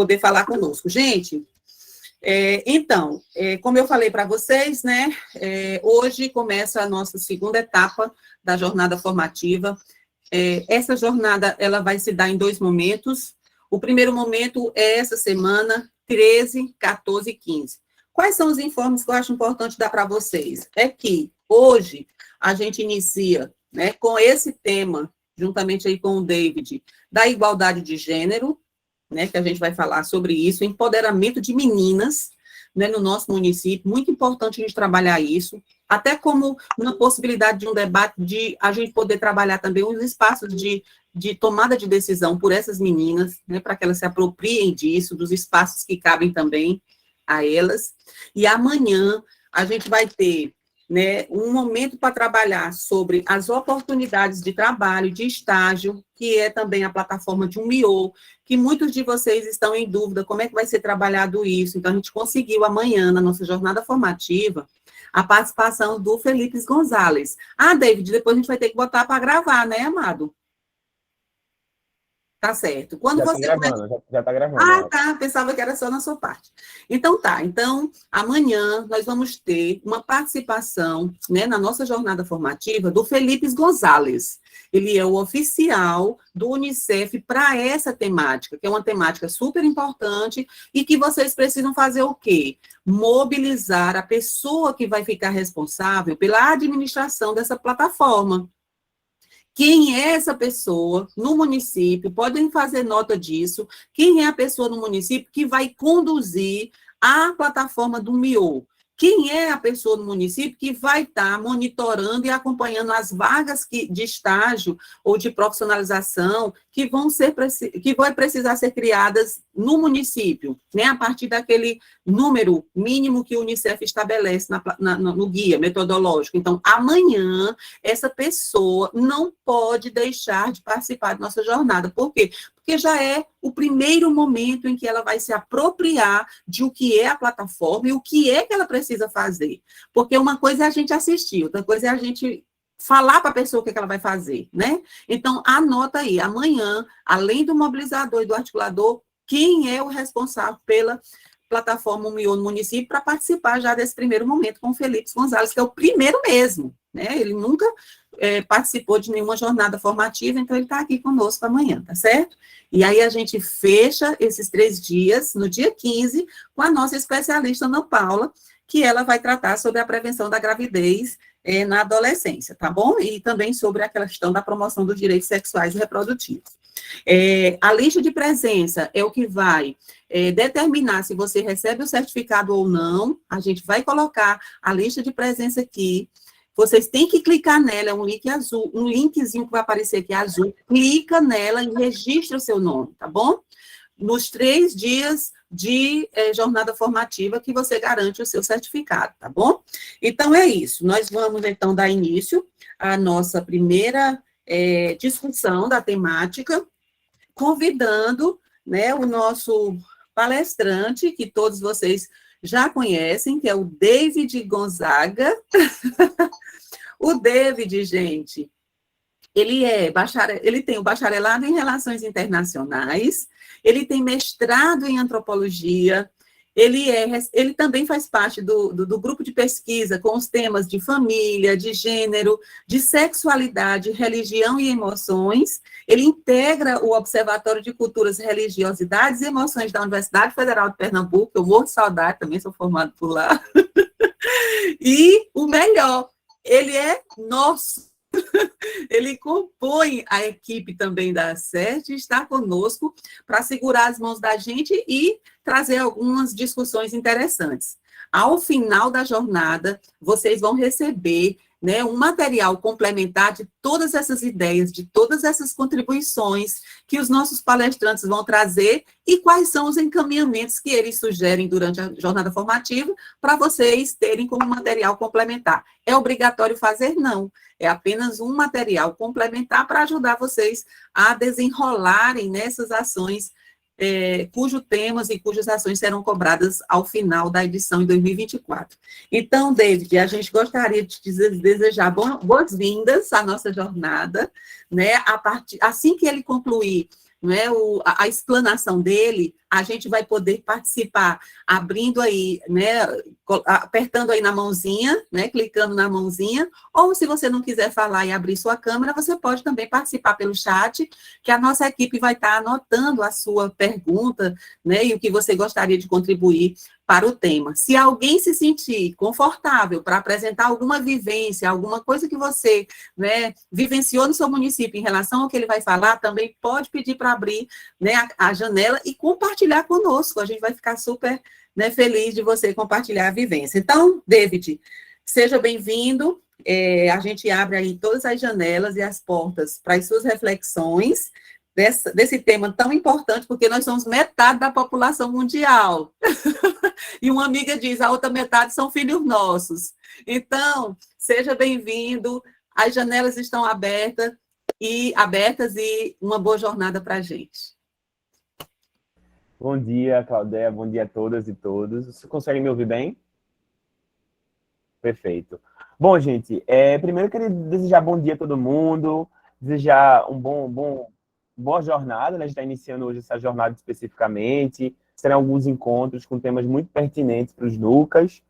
poder falar conosco. Gente, então, como eu falei para vocês, né, hoje começa a nossa segunda etapa da jornada formativa. Essa jornada, ela vai se dar em 2 momentos. O primeiro momento é essa semana, 13, 14 e 15. Quais são os informes que eu acho importante dar para vocês? É que hoje a gente inicia, né, com esse tema, juntamente aí com o David, da igualdade de gênero, né, que a gente vai falar sobre isso, empoderamento de meninas, né, no nosso município, muito importante a gente trabalhar isso, até como uma possibilidade de um debate, de a gente poder trabalhar também os espaços de tomada de decisão por essas meninas, né, para que elas se apropriem disso, dos espaços que cabem também a elas. E amanhã a gente vai ter, né, um momento para trabalhar sobre as oportunidades de trabalho, de estágio, que é também a plataforma de UMIO, que muitos de vocês estão em dúvida como é que vai ser trabalhado isso. Então, a gente conseguiu amanhã, na nossa jornada formativa, a participação do Felipe Gonzalez. Ah, David, depois a gente vai ter que botar para gravar, né, amado? Tá certo. Quando Já você está gravando, já está gravando. Ah, tá, pensava que era só na sua parte. Então, tá, então, amanhã nós vamos ter uma participação, né, na nossa jornada formativa do Felipe Gonzalez. Ele é o oficial do Unicef para essa temática, que é uma temática super importante e que vocês precisam fazer o quê? Mobilizar a pessoa que vai ficar responsável pela administração dessa plataforma. Quem é essa pessoa no município? Podem fazer nota disso. Quem é a pessoa no município que vai conduzir a plataforma do MIO? Quem é a pessoa no município que vai estar monitorando e acompanhando as vagas de estágio ou de profissionalização que vai precisar ser criadas no município, né? A partir daquele número mínimo que o Unicef estabelece no guia metodológico. Então, amanhã, essa pessoa não pode deixar de participar da nossa jornada. Por quê? Porque já é o primeiro momento em que ela vai se apropriar de o que é a plataforma e o que é que ela precisa fazer. Porque uma coisa é a gente assistir, outra coisa é a gente falar para a pessoa o que ela vai fazer, né? Então, anota aí, amanhã, além do mobilizador e do articulador, quem é o responsável pela plataforma UMIO no município para participar já desse primeiro momento com o Felipe Gonzalez, que é o primeiro mesmo, né? Ele nunca participou de nenhuma jornada formativa, então ele está aqui conosco amanhã, tá certo? E aí a gente fecha esses 3 dias, no dia 15, com a nossa especialista Ana Paula, que ela vai tratar sobre a prevenção da gravidez na adolescência, tá bom? E também sobre a questão da promoção dos direitos sexuais e reprodutivos. A lista de presença é o que vai determinar se você recebe o certificado ou não. A gente vai colocar a lista de presença aqui. Vocês têm que clicar nela, é um link azul, um linkzinho que vai aparecer aqui azul. Clica nela e registra o seu nome, tá bom? Nos 3 dias de jornada formativa que você garante o seu certificado, tá bom? Então, é isso. Nós vamos, então, dar início à nossa primeira discussão da temática, convidando, né, o nosso palestrante, que todos vocês já conhecem, que é o David Gonzaga. O David, gente, ele tem o bacharelado em Relações Internacionais, ele tem mestrado em Antropologia, ele também faz parte do grupo de pesquisa com os temas de família, de gênero, de sexualidade, religião e emoções. Ele integra o Observatório de Culturas, Religiosidades e Emoções da Universidade Federal de Pernambuco, eu morro de saudade, também sou formado por lá. E o melhor, ele é nosso. Ele compõe a equipe também da ACERT e está conosco para segurar as mãos da gente e trazer algumas discussões interessantes. Ao final da jornada, vocês vão receber, né, um material complementar de todas essas ideias, de todas essas contribuições que os nossos palestrantes vão trazer e quais são os encaminhamentos que eles sugerem durante a jornada formativa para vocês terem como material complementar. É obrigatório fazer? Não. É apenas um material complementar para ajudar vocês a desenrolarem nessas ações cujos temas e cujas ações serão cobradas ao final da edição em 2024. Então, David, a gente gostaria de desejar boas-vindas à nossa jornada, né? Assim que ele concluir, né, a explanação dele, a gente vai poder participar abrindo aí, né, apertando aí na mãozinha, né, clicando na mãozinha, ou se você não quiser falar e abrir sua câmera, você pode também participar pelo chat, que a nossa equipe vai estar anotando a sua pergunta, né, e o que você gostaria de contribuir para o tema. Se alguém se sentir confortável para apresentar alguma vivência, alguma coisa que você, né, vivenciou no seu município em relação ao que ele vai falar, também pode pedir para abrir, né, a janela e compartilhar conosco. A gente vai ficar super, né, feliz de você compartilhar a vivência. Então, David, seja bem-vindo. A gente abre aí todas as janelas e as portas para as suas reflexões desse tema tão importante, porque nós somos metade da população mundial. E uma amiga diz, a outra metade são filhos nossos. Então, seja bem-vindo, as janelas estão abertas e uma boa jornada para a gente. Bom dia, Claudéia, bom dia a todas e todos. Você consegue me ouvir bem? Perfeito. Bom, gente, primeiro eu queria desejar bom dia a todo mundo, desejar boa jornada, né? A gente está iniciando hoje essa jornada especificamente, serão alguns encontros com temas muito pertinentes para os NUCAs,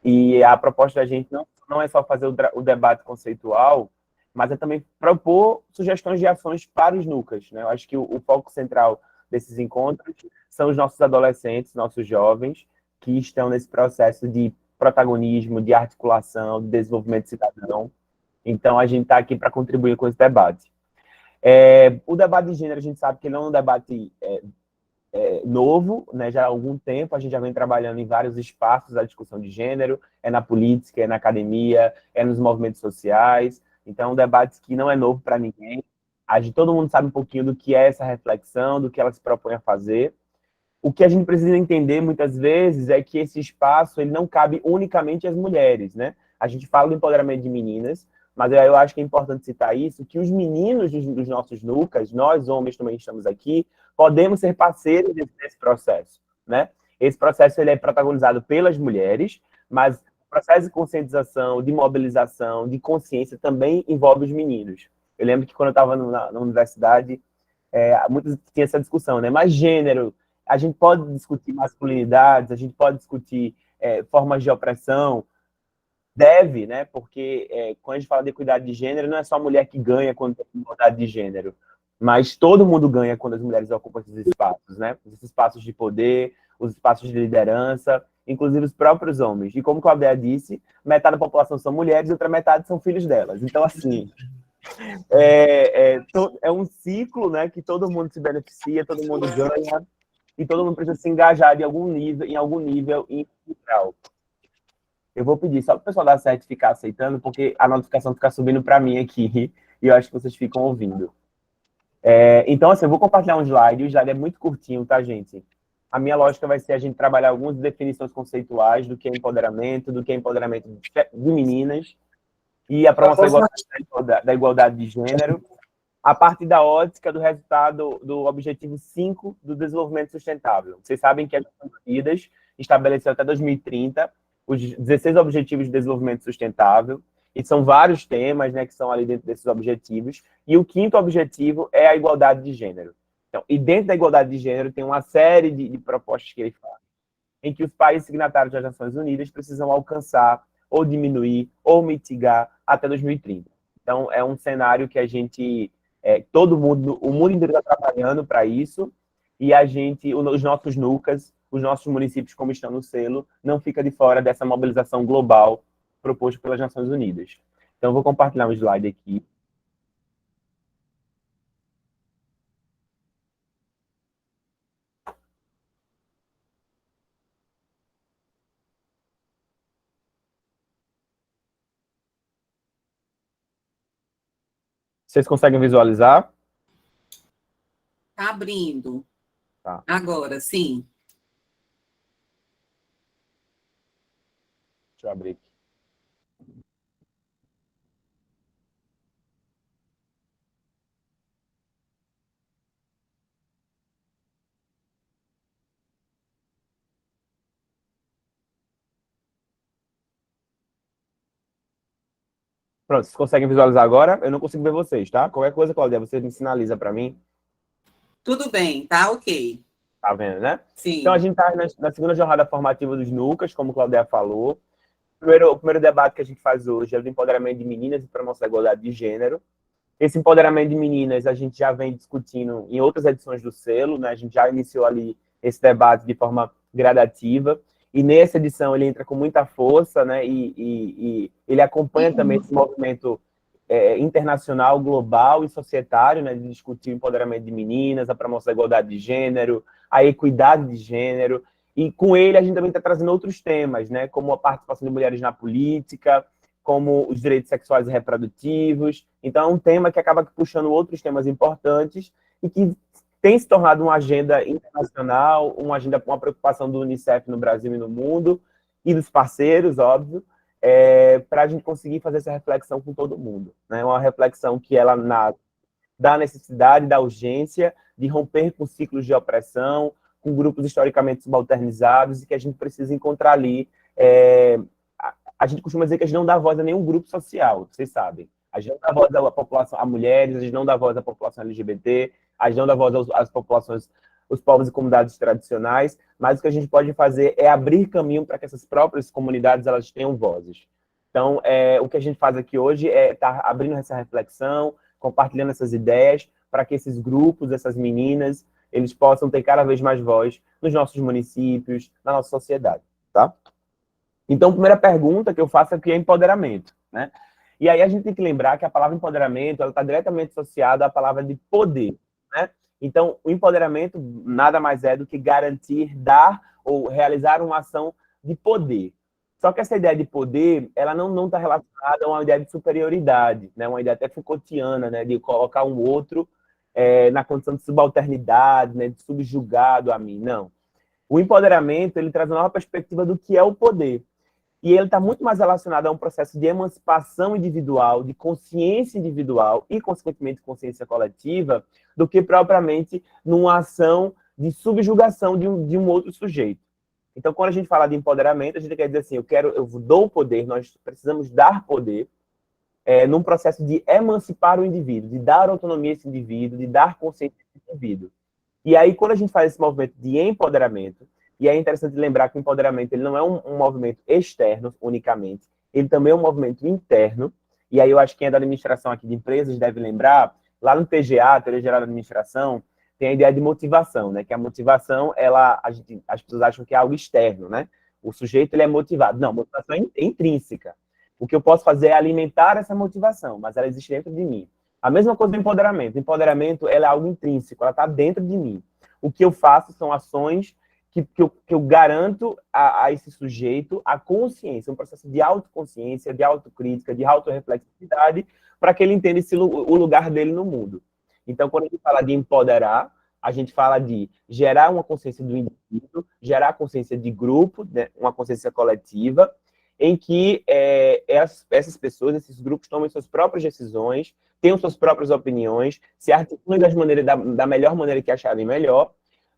e a proposta da gente não é só fazer o debate conceitual, mas é também propor sugestões de ações para os NUCAs, né? Eu acho que o foco central desses encontros são os nossos adolescentes, nossos jovens, que estão nesse processo de protagonismo, de articulação, de desenvolvimento cidadão. Então, a gente está aqui para contribuir com esse debate. O debate de gênero, a gente sabe que ele não é um debate novo, né? Já há algum tempo a gente já vem trabalhando em vários espaços da discussão de gênero, na política, na academia, nos movimentos sociais. Então, é um debate que não é novo para ninguém. Todo mundo sabe um pouquinho do que é essa reflexão, do que ela se propõe a fazer. O que a gente precisa entender, muitas vezes, é que esse espaço ele não cabe unicamente às mulheres, né? A gente fala do empoderamento de meninas, mas eu acho que é importante citar isso, que os meninos dos nossos NUCAs, nós homens também estamos aqui, podemos ser parceiros desse processo, né? Esse processo ele é protagonizado pelas mulheres, mas o processo de conscientização, de mobilização, de consciência também envolve os meninos. Eu lembro que quando eu estava na universidade, muitas tinha essa discussão, né? Mas gênero, a gente pode discutir masculinidades, a gente pode discutir formas de opressão, deve, né? Porque quando a gente fala de equidade de gênero, não é só a mulher que ganha quando tem igualdade de gênero, mas todo mundo ganha quando as mulheres ocupam esses espaços, né? Esses espaços de poder, os espaços de liderança, inclusive os próprios homens. E como a Claudéia disse, metade da população são mulheres e outra metade são filhos delas. Então, assim, é um ciclo, né, que todo mundo se beneficia, todo mundo ganha, e todo mundo precisa se engajar em algum nível integral. Eu vou pedir só para o pessoal da sete ficar aceitando, porque a notificação fica subindo para mim aqui, e eu acho que vocês ficam ouvindo. Então, assim, eu vou compartilhar um slide, o slide é muito curtinho, tá, gente? A minha lógica vai ser a gente trabalhar algumas definições conceituais do que é empoderamento de meninas, e a promoção da igualdade de gênero, a partir da ótica do resultado do objetivo 5 do desenvolvimento sustentável. Vocês sabem que as Nações Unidas estabeleceu até 2030 os 16 objetivos de desenvolvimento sustentável, e são vários temas, né, que são ali dentro desses objetivos, e o quinto objetivo é a igualdade de gênero. Então, e dentro da igualdade de gênero tem uma série de propostas que ele faz, em que os países signatários das Nações Unidas precisam alcançar, ou diminuir, ou mitigar até 2030. Então, é um cenário que a gente, todo mundo, o mundo inteiro está trabalhando para isso, e a gente, os nossos NUCAs, os nossos municípios, como estão no selo, não fica de fora dessa mobilização global proposta pelas Nações Unidas. Então, eu vou compartilhar um slide aqui. Vocês conseguem visualizar? Está abrindo. Tá. Agora, sim. Deixa eu abrir aqui. Pronto, vocês conseguem visualizar agora? Eu não consigo ver vocês, tá? Qualquer coisa, Claudia, você me sinaliza para mim. Tudo bem, tá ok. Tá vendo, né? Sim. Então, a gente está na segunda jornada formativa dos NUCAs, como a Claudéia falou. O primeiro debate que a gente faz hoje é do empoderamento de meninas e promoção da igualdade de gênero. Esse empoderamento de meninas a gente já vem discutindo em outras edições do selo, né? A gente já iniciou ali esse debate de forma gradativa, e nessa edição ele entra com muita força, né? E ele acompanha também esse movimento internacional, global e societário, né? De discutir o empoderamento de meninas, a promoção da igualdade de gênero, a equidade de gênero, e com ele a gente também está trazendo outros temas, né? Como a participação de mulheres na política, como os direitos sexuais e reprodutivos. Então, é um tema que acaba puxando outros temas importantes e que tem se tornado uma agenda internacional, uma preocupação do Unicef no Brasil e no mundo, e dos parceiros, óbvio, para a gente conseguir fazer essa reflexão com todo mundo. Né? Uma reflexão que ela nasce da necessidade, da urgência de romper com ciclos de opressão, com grupos historicamente subalternizados, e que a gente precisa encontrar ali a gente costuma dizer que a gente não dá voz a nenhum grupo social, vocês sabem. A gente não dá voz à população, a mulheres, a gente não dá voz à população LGBT, a gente não dá voz às populações, os povos e comunidades tradicionais, mas o que a gente pode fazer é abrir caminho para que essas próprias comunidades elas tenham vozes. Então, o que a gente faz aqui hoje é estar abrindo essa reflexão, compartilhando essas ideias, para que esses grupos, essas meninas, eles possam ter cada vez mais voz nos nossos municípios, na nossa sociedade, tá? Então, a primeira pergunta que eu faço aqui é empoderamento, né? E aí a gente tem que lembrar que a palavra empoderamento ela está diretamente associada à palavra de poder, né? Então, o empoderamento nada mais é do que garantir, dar ou realizar uma ação de poder. Só que essa ideia de poder, ela não está relacionada a uma ideia de superioridade, né? Uma ideia até Foucaultiana, né? De colocar um outro na condição de subalternidade, né? De subjugado a mim. Não. O empoderamento, ele traz uma nova perspectiva do que é o poder. E ele está muito mais relacionado a um processo de emancipação individual, de consciência individual e, consequentemente, consciência coletiva, do que propriamente numa ação de subjugação de um outro sujeito. Então, quando a gente fala de empoderamento, a gente quer dizer assim, eu dou poder, nós precisamos dar poder num processo de emancipar o indivíduo, de dar autonomia a esse indivíduo, de dar consciência a esse indivíduo. E aí, quando a gente faz esse movimento de empoderamento, e é interessante lembrar que o empoderamento ele não é um movimento externo unicamente, ele também é um movimento interno, e aí eu acho que quem é da administração aqui de empresas deve lembrar, lá no TGA, Teoria Geral da Administração, tem a ideia de motivação, né? Que a motivação, as pessoas acham que é algo externo, né? O sujeito ele é motivado. Não, motivação é intrínseca. O que eu posso fazer é alimentar essa motivação, mas ela existe dentro de mim. A mesma coisa do empoderamento. O empoderamento ela é algo intrínseco, ela está dentro de mim. O que eu faço são ações que eu garanto a esse sujeito a consciência, um processo de autoconsciência, de autocrítica, de autorreflexividade, para que ele entenda o lugar dele no mundo. Então, quando a gente fala de empoderar, a gente fala de gerar uma consciência do indivíduo, gerar consciência de grupo, né, uma consciência coletiva, em que essas pessoas, esses grupos, tomem suas próprias decisões, tenham suas próprias opiniões, se articulem da melhor maneira que acharem melhor,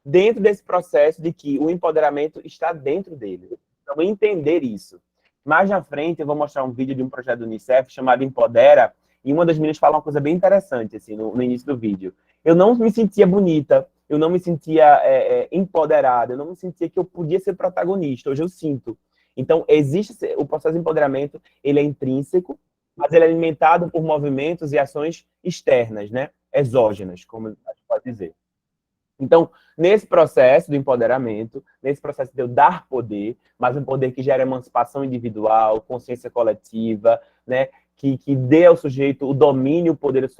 dentro desse processo de que o empoderamento está dentro dele. Então, entender isso. Mais na frente, eu vou mostrar um vídeo de um projeto do Unicef chamado Empodera, e uma das meninas fala uma coisa bem interessante, assim, no início do vídeo. Eu não me sentia bonita, eu não me sentia empoderada, eu não me sentia que eu podia ser protagonista. Hoje eu sinto. Então, existe o processo de empoderamento, ele é intrínseco, mas ele é alimentado por movimentos e ações externas, né? Exógenas, como a gente pode dizer. Então, nesse processo do empoderamento, nesse processo de eu dar poder, mas um poder que gera emancipação individual, consciência coletiva, né, que dê ao sujeito o domínio, o poder de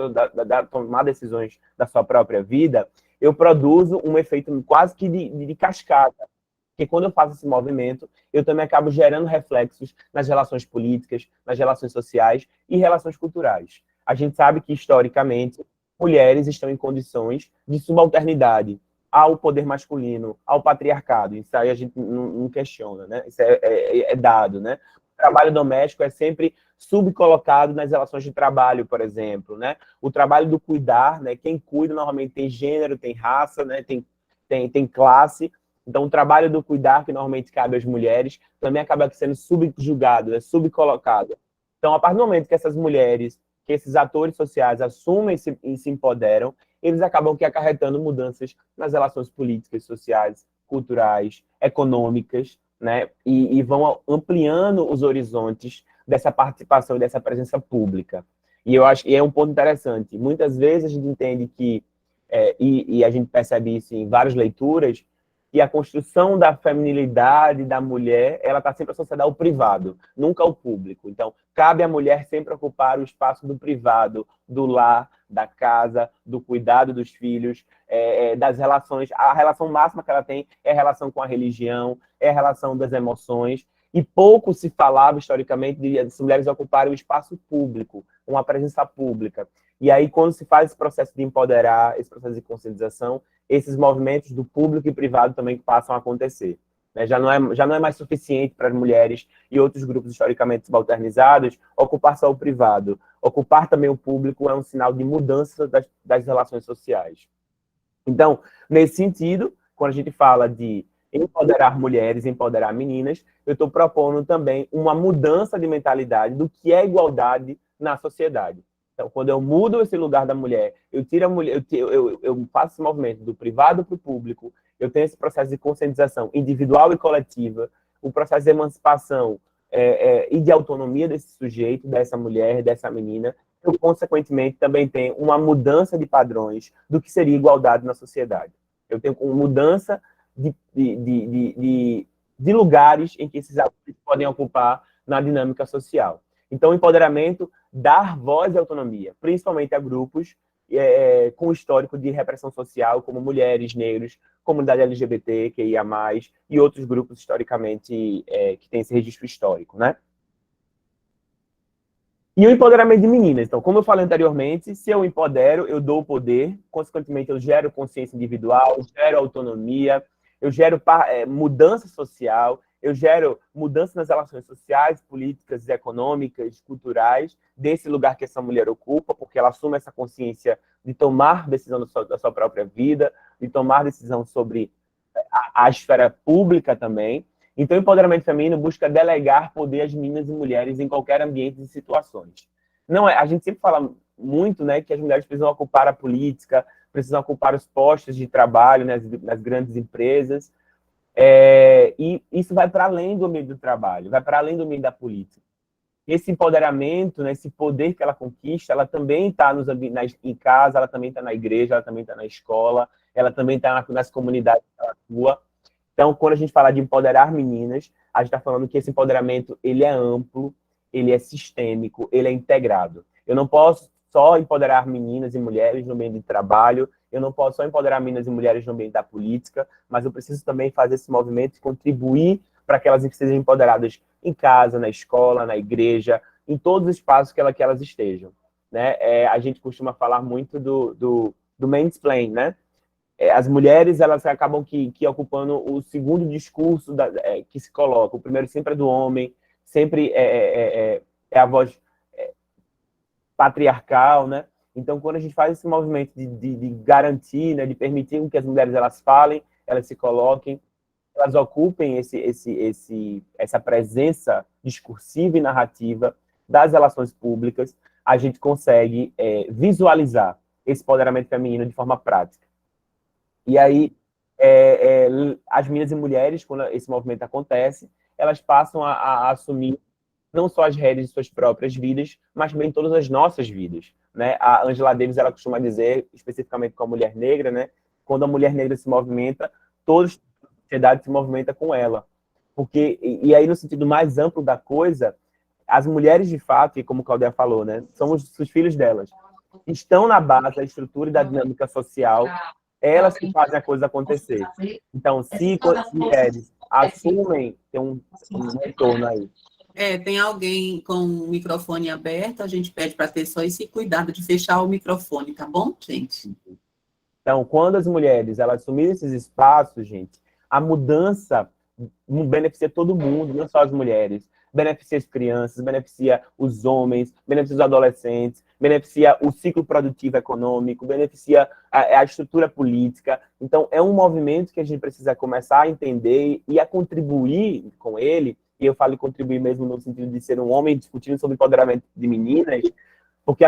tomar decisões da sua própria vida, eu produzo um efeito quase que de cascata. Porque quando eu faço esse movimento, eu também acabo gerando reflexos nas relações políticas, nas relações sociais e relações culturais. A gente sabe que, historicamente, mulheres estão em condições de subalternidade ao poder masculino, ao patriarcado. Isso aí a gente não questiona, né? Isso é dado, né? O trabalho doméstico é sempre subcolocado nas relações de trabalho, por exemplo, né? O trabalho do cuidar, né? Quem cuida normalmente tem gênero, tem raça, né? Tem classe. Então, o trabalho do cuidar, que normalmente cabe às mulheres, também acaba sendo subjugado, subcolocado. Então, a partir do momento que essas mulheres, que esses atores sociais assumem e se empoderam, eles acabam que acarretando mudanças nas relações políticas, sociais, culturais, econômicas, né? E vão ampliando os horizontes dessa participação, dessa presença pública. E eu acho que é um ponto interessante. Muitas vezes a gente entende que, e a gente percebe isso em várias leituras, que a construção da feminilidade da mulher, ela está sempre associada ao privado, nunca ao público. Então, cabe à mulher sempre ocupar o espaço do privado, do lar, da casa, do cuidado dos filhos, das relações. A relação máxima que ela tem é a relação com a religião, é a relação das emoções. E pouco se falava, historicamente, de as mulheres ocuparem o espaço público, uma presença pública. E aí, quando se faz esse processo de empoderar, esse processo de conscientização, esses movimentos do público e privado também passam a acontecer. Né? Já não é mais suficiente para as mulheres e outros grupos historicamente subalternizados ocupar só o privado. Ocupar também o público é um sinal de mudança das relações sociais. Então, nesse sentido, quando a gente fala de empoderar mulheres, empoderar meninas, eu estou propondo também uma mudança de mentalidade do que é igualdade na sociedade. Então, quando eu mudo esse lugar da mulher, eu tiro a mulher, eu faço esse movimento do privado para o público, eu tenho esse processo de conscientização individual e coletiva, o processo de emancipação e de autonomia desse sujeito, dessa mulher, dessa menina, eu, consequentemente, também tenho uma mudança de padrões do que seria igualdade na sociedade. Eu tenho uma mudança de lugares em que esses atores podem ocupar na dinâmica social. Então, o empoderamento, dar voz e autonomia, principalmente a grupos com histórico de repressão social, como mulheres, negros, comunidade LGBT, QIA+, e outros grupos historicamente que têm esse registro histórico, né? E o empoderamento de meninas. Então, como eu falei anteriormente, se eu empodero, eu dou poder, consequentemente eu gero consciência individual, gero autonomia, eu gero mudança social, eu gero mudança nas relações sociais, políticas, econômicas, culturais, desse lugar que essa mulher ocupa, porque ela assume essa consciência de tomar decisão da sua própria vida, de tomar decisão sobre a esfera pública também. Então, o empoderamento feminino busca delegar poder às meninas e mulheres em qualquer ambiente e situações. Não a gente sempre fala muito, né, que as mulheres precisam ocupar a política, precisam ocupar os postos de trabalho nas grandes empresas, e isso vai para além do meio do trabalho, vai para além do meio da política. Esse empoderamento, né, esse poder que ela conquista, ela também está em casa, ela também está na igreja, ela também está na escola, ela também está nas comunidades que ela atua. Então, quando a gente fala de empoderar meninas, a gente está falando que esse empoderamento ele é amplo, ele é sistêmico, ele é integrado. Eu não posso só empoderar meninas e mulheres no meio de trabalho, eu não posso só empoderar meninas e mulheres no meio da política, mas eu preciso também fazer esse movimento e contribuir para que elas sejam empoderadas em casa, na escola, na igreja, em todos os espaços que elas estejam. Né? A gente costuma falar muito do mansplain, né? As mulheres elas acabam que ocupando o segundo discurso que se coloca. O primeiro sempre é do homem, sempre é a voz patriarcal, né? Então, quando a gente faz esse movimento de garantir, né, de permitir que as mulheres elas falem, elas se coloquem, elas ocupem essa presença discursiva e narrativa das relações públicas, a gente consegue visualizar esse empoderamento feminino de forma prática. E aí, as meninas e mulheres, quando esse movimento acontece, elas passam a assumir não só as rédeas de suas próprias vidas, mas também todas as nossas vidas. Né? A Angela Davis ela costuma dizer, especificamente com a mulher negra, né? Quando a mulher negra se movimenta, toda a sociedade se movimenta com ela. E aí, no sentido mais amplo da coisa, as mulheres, de fato, e como a Claudia falou, né? Somos os filhos delas. Estão na base da estrutura e da dinâmica social, elas que fazem a coisa acontecer. Então, se as mulheres assumem, tem um retorno aí. Tem alguém com o microfone aberto, a gente pede para ter só esse cuidado de fechar o microfone, tá bom, gente? Então, quando as mulheres elas assumirem esses espaços, gente, a mudança beneficia todo mundo, não só as mulheres. Beneficia as crianças, beneficia os homens, beneficia os adolescentes, beneficia o ciclo produtivo econômico, beneficia a estrutura política. Então, é um movimento que a gente precisa começar a entender e a contribuir com ele, e eu falo contribuir mesmo no sentido de ser um homem discutindo sobre empoderamento de meninas, porque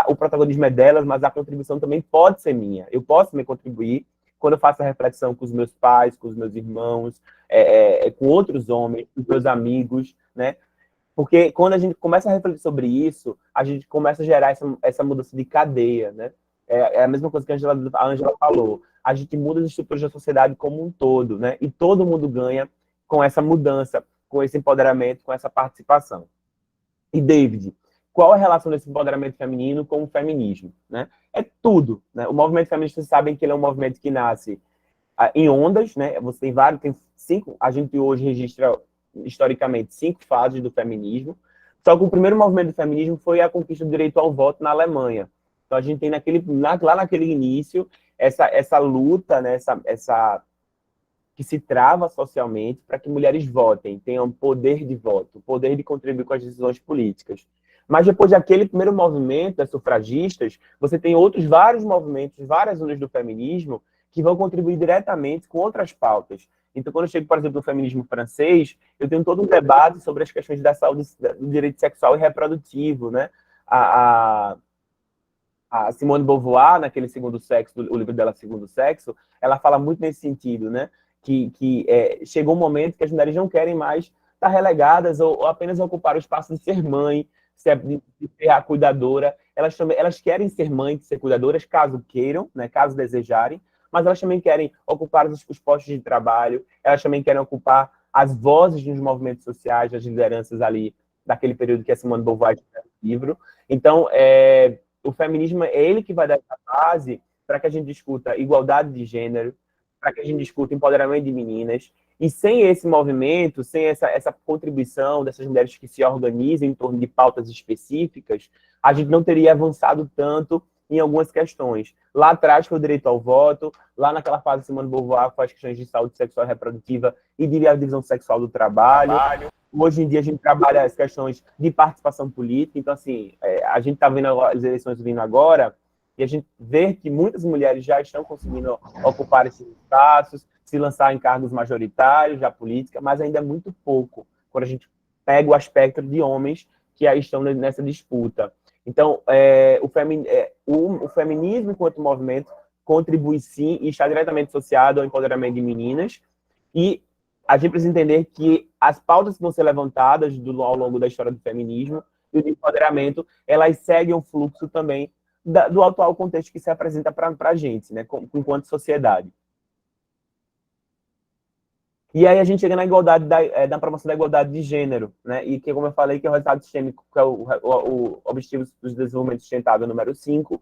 o protagonismo é delas, mas a contribuição também pode ser minha. Eu posso me contribuir quando eu faço a reflexão com os meus pais, com os meus irmãos, com outros homens, com os meus amigos, né? Porque quando a gente começa a refletir sobre isso, a gente começa a gerar essa mudança de cadeia, né? É a mesma coisa que a Angela falou. A gente muda as estruturas da sociedade como um todo, né? E todo mundo ganha com essa mudança, com esse empoderamento, com essa participação. E, David, qual é a relação desse empoderamento feminino com o feminismo, né? É tudo, né? O movimento feminista, vocês sabem que ele é um movimento que nasce em ondas, né? Você tem vários, tem 5, a gente hoje registra historicamente 5 fases do feminismo. Só que o primeiro movimento do feminismo foi a conquista do direito ao voto na Alemanha. Então a gente tem lá naquele início essa luta, né? essa que se trava socialmente para que mulheres votem, tenham poder de voto, poder de contribuir com as decisões políticas. Mas depois daquele primeiro movimento das sufragistas, você tem vários movimentos, várias ondas do feminismo que vão contribuir diretamente com outras pautas. Então, quando eu chego, por exemplo, no feminismo francês, eu tenho todo um debate sobre as questões da saúde, do direito sexual e reprodutivo, né? A Simone de Beauvoir, naquele Segundo Sexo, o livro dela Segundo Sexo, ela fala muito nesse sentido, né? Que chegou um momento que as mulheres não querem mais estar relegadas ou apenas ocupar o espaço de ser mãe, de ser a cuidadora. Elas querem ser mães, ser cuidadoras, caso queiram, né? Caso desejarem, mas elas também querem ocupar os postos de trabalho, elas também querem ocupar as vozes nos movimentos sociais, das lideranças ali, daquele período que a Simone de Beauvoir escreve no livro. Então, o feminismo é ele que vai dar essa base para que a gente discuta igualdade de gênero, para que a gente discuta empoderamento de meninas. E sem esse movimento, sem essa contribuição dessas mulheres que se organizam em torno de pautas específicas, a gente não teria avançado tanto em algumas questões. Lá atrás foi o direito ao voto, lá naquela fase de Simone de Beauvoir foi as questões de saúde sexual e reprodutiva e de divisão sexual do trabalho. Hoje em dia a gente trabalha as questões de participação política, então assim, a gente está vendo as eleições vindo agora e a gente vê que muitas mulheres já estão conseguindo ocupar esses espaços, se lançar em cargos majoritários da política, mas ainda é muito pouco quando a gente pega o aspecto de homens que aí estão nessa disputa. Então, o feminismo enquanto movimento contribui sim e está diretamente associado ao empoderamento de meninas, e a gente precisa entender que as pautas que vão ser levantadas ao longo da história do feminismo e do empoderamento, elas seguem o fluxo também do atual contexto que se apresenta para a gente, né, enquanto sociedade. E aí a gente chega na igualdade, na promoção da igualdade de gênero, né, e que, como eu falei, que é o resultado sistêmico, que é o Objetivo do Desenvolvimento Sustentável número 5,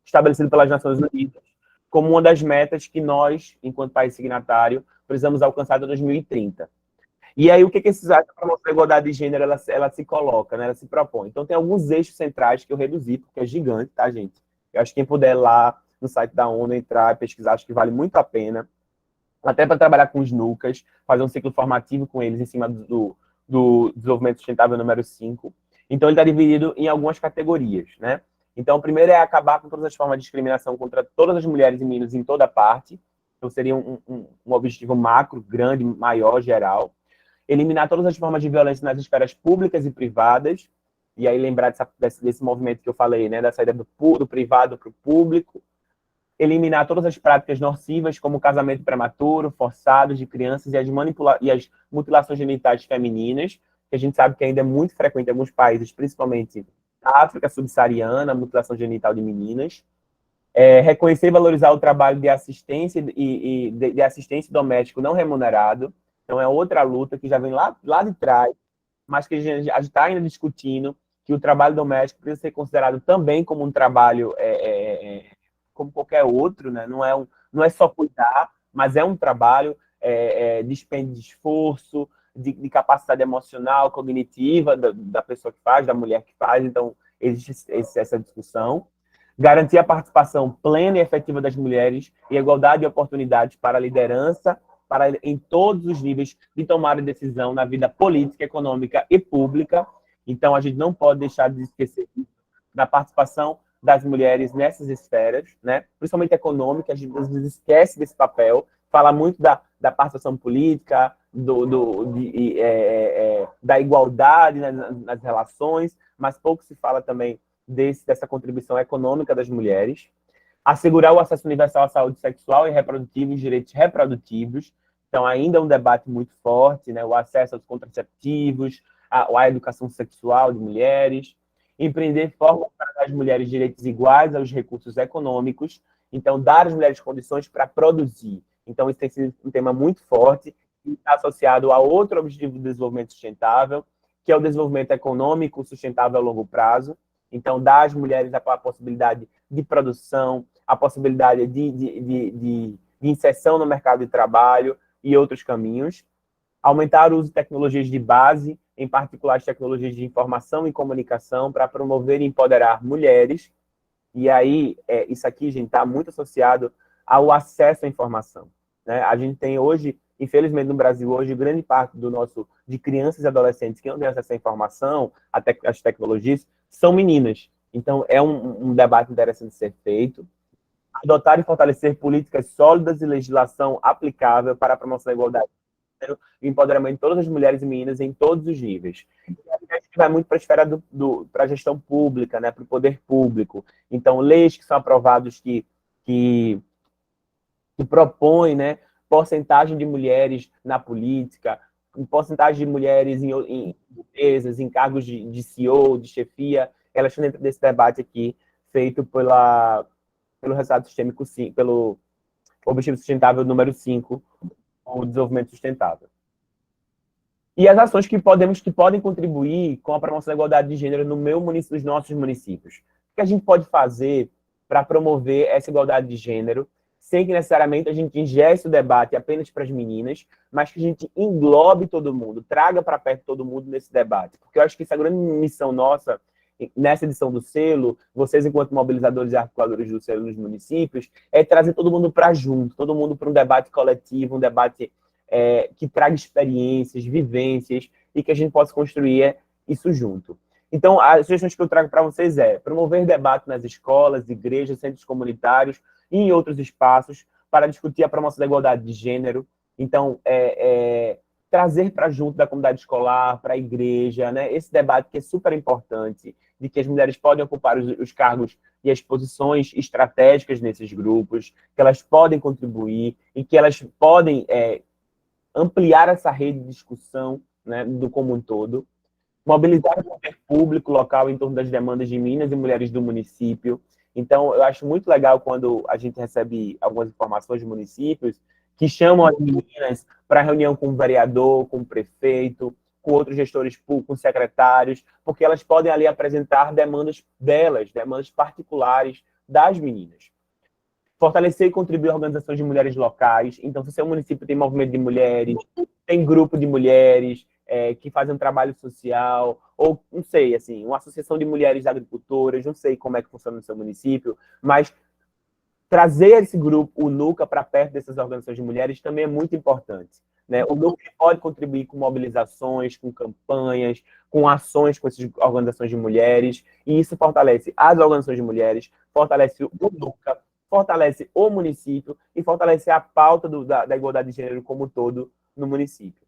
estabelecido pelas Nações Unidas, como uma das metas que nós, enquanto país signatário, precisamos alcançar até 2030. E aí, o que esses atos para mostrar a igualdade de gênero, ela se coloca, né? Ela se propõe. Então, tem alguns eixos centrais que eu reduzi, porque é gigante, tá, gente? Eu acho que quem puder lá no site da ONU entrar e pesquisar, acho que vale muito a pena. Até para trabalhar com os NUCAs, fazer um ciclo formativo com eles em cima do Desenvolvimento Sustentável número 5. Então, ele está dividido em algumas categorias, né? Então, o primeiro é acabar com todas as formas de discriminação contra todas as mulheres e meninos em toda parte. Então, seria um objetivo macro, grande, maior, geral. Eliminar todas as formas de violência nas esferas públicas e privadas. E aí, lembrar desse movimento que eu falei, né? Da saída do privado para o público. Eliminar todas as práticas nocivas, como o casamento prematuro, forçado de crianças e as mutilações genitais femininas, que a gente sabe que ainda é muito frequente em alguns países, principalmente na África subsaariana, a mutilação genital de meninas. Reconhecer e valorizar o trabalho de assistência de assistência doméstico não remunerado. Então, é outra luta que já vem lá de trás, mas que a gente está ainda discutindo que o trabalho doméstico precisa ser considerado também como um trabalho como qualquer outro, né? Não é só cuidar, mas é um trabalho, despende de esforço, de capacidade emocional, cognitiva da pessoa que faz, da mulher que faz. Então, existe essa discussão. Garantir a participação plena e efetiva das mulheres e a igualdade de oportunidades para a liderança, em todos os níveis de tomar decisão na vida política, econômica e pública. Então, a gente não pode deixar de esquecer da participação das mulheres nessas esferas, né? Principalmente econômica, a gente às vezes esquece desse papel, fala muito da participação política, da igualdade nas relações, mas pouco se fala também dessa contribuição econômica das mulheres, assegurar o acesso universal à saúde sexual e reprodutiva e direitos reprodutivos. Então, ainda é um debate muito forte, né? O acesso aos contraceptivos, à educação sexual de mulheres, empreender formas para dar às mulheres direitos iguais aos recursos econômicos, então, dar às mulheres condições para produzir. Então, isso tem sido um tema muito forte e está associado a outro objetivo de desenvolvimento sustentável, que é o desenvolvimento econômico sustentável a longo prazo. Então, dar às mulheres a possibilidade de produção, a possibilidade de inserção no mercado de trabalho e outros caminhos. Aumentar o uso de tecnologias de base, em particular as tecnologias de informação e comunicação, para promover e empoderar mulheres. E aí, isso aqui, gente, está muito associado ao acesso à informação, né? A gente tem hoje, infelizmente no Brasil hoje, grande parte de crianças e adolescentes que não têm acesso à informação, às tecnologias, são meninas. Então, é um debate interessante de ser feito. Adotar e fortalecer políticas sólidas e legislação aplicável para a promoção da igualdade e empoderamento de todas as mulheres e meninas em todos os níveis. E a gente vai muito para a esfera para a gestão pública, né, para o poder público. Então, leis que são aprovadas que propõem, né, porcentagem de mulheres na política, porcentagem de mulheres em empresas, em cargos de CEO, de chefia, elas estão dentro desse debate aqui, feito pelo resultado sistêmico 5, pelo Objetivo Sustentável número 5, o desenvolvimento sustentável. E as ações que podem contribuir com a promoção da igualdade de gênero nos nossos municípios. O que a gente pode fazer para promover essa igualdade de gênero, sem que necessariamente a gente ingesse o debate apenas para as meninas, mas que a gente englobe todo mundo, traga para perto todo mundo nesse debate. Porque eu acho que essa grande missão nossa, nessa edição do selo, vocês enquanto mobilizadores e articuladores do selo nos municípios, é trazer todo mundo para junto, todo mundo para um debate coletivo, um debate que traga experiências, vivências, e que a gente possa construir isso junto. Então, as sugestões que eu trago para vocês promover debate nas escolas, igrejas, centros comunitários e em outros espaços para discutir a promoção da igualdade de gênero. Então, trazer para junto da comunidade escolar, para a igreja, né, esse debate que é super importante, de que as mulheres podem ocupar os cargos e as posições estratégicas nesses grupos, que elas podem contribuir e que elas podem ampliar essa rede de discussão, né, do como um todo. Mobilizar o poder público local em torno das demandas de meninas e mulheres do município. Então, eu acho muito legal quando a gente recebe algumas informações de municípios que chamam as meninas para reunião com o vereador, com o prefeito, com outros gestores públicos, com secretários, porque elas podem ali apresentar demandas delas, demandas particulares das meninas. Fortalecer e contribuir a organizações de mulheres locais. Então, se o seu município tem movimento de mulheres, tem grupo de mulheres que fazem um trabalho social, ou, não sei, assim, uma associação de mulheres agricultoras, não sei como é que funciona no seu município, mas trazer esse grupo, o NUCA, para perto dessas organizações de mulheres também é muito importante, né? O NUCA pode contribuir com mobilizações, com campanhas, com ações com essas organizações de mulheres, e isso fortalece as organizações de mulheres, fortalece o NUCA, fortalece o município e fortalece a pauta da igualdade de gênero como um todo no município.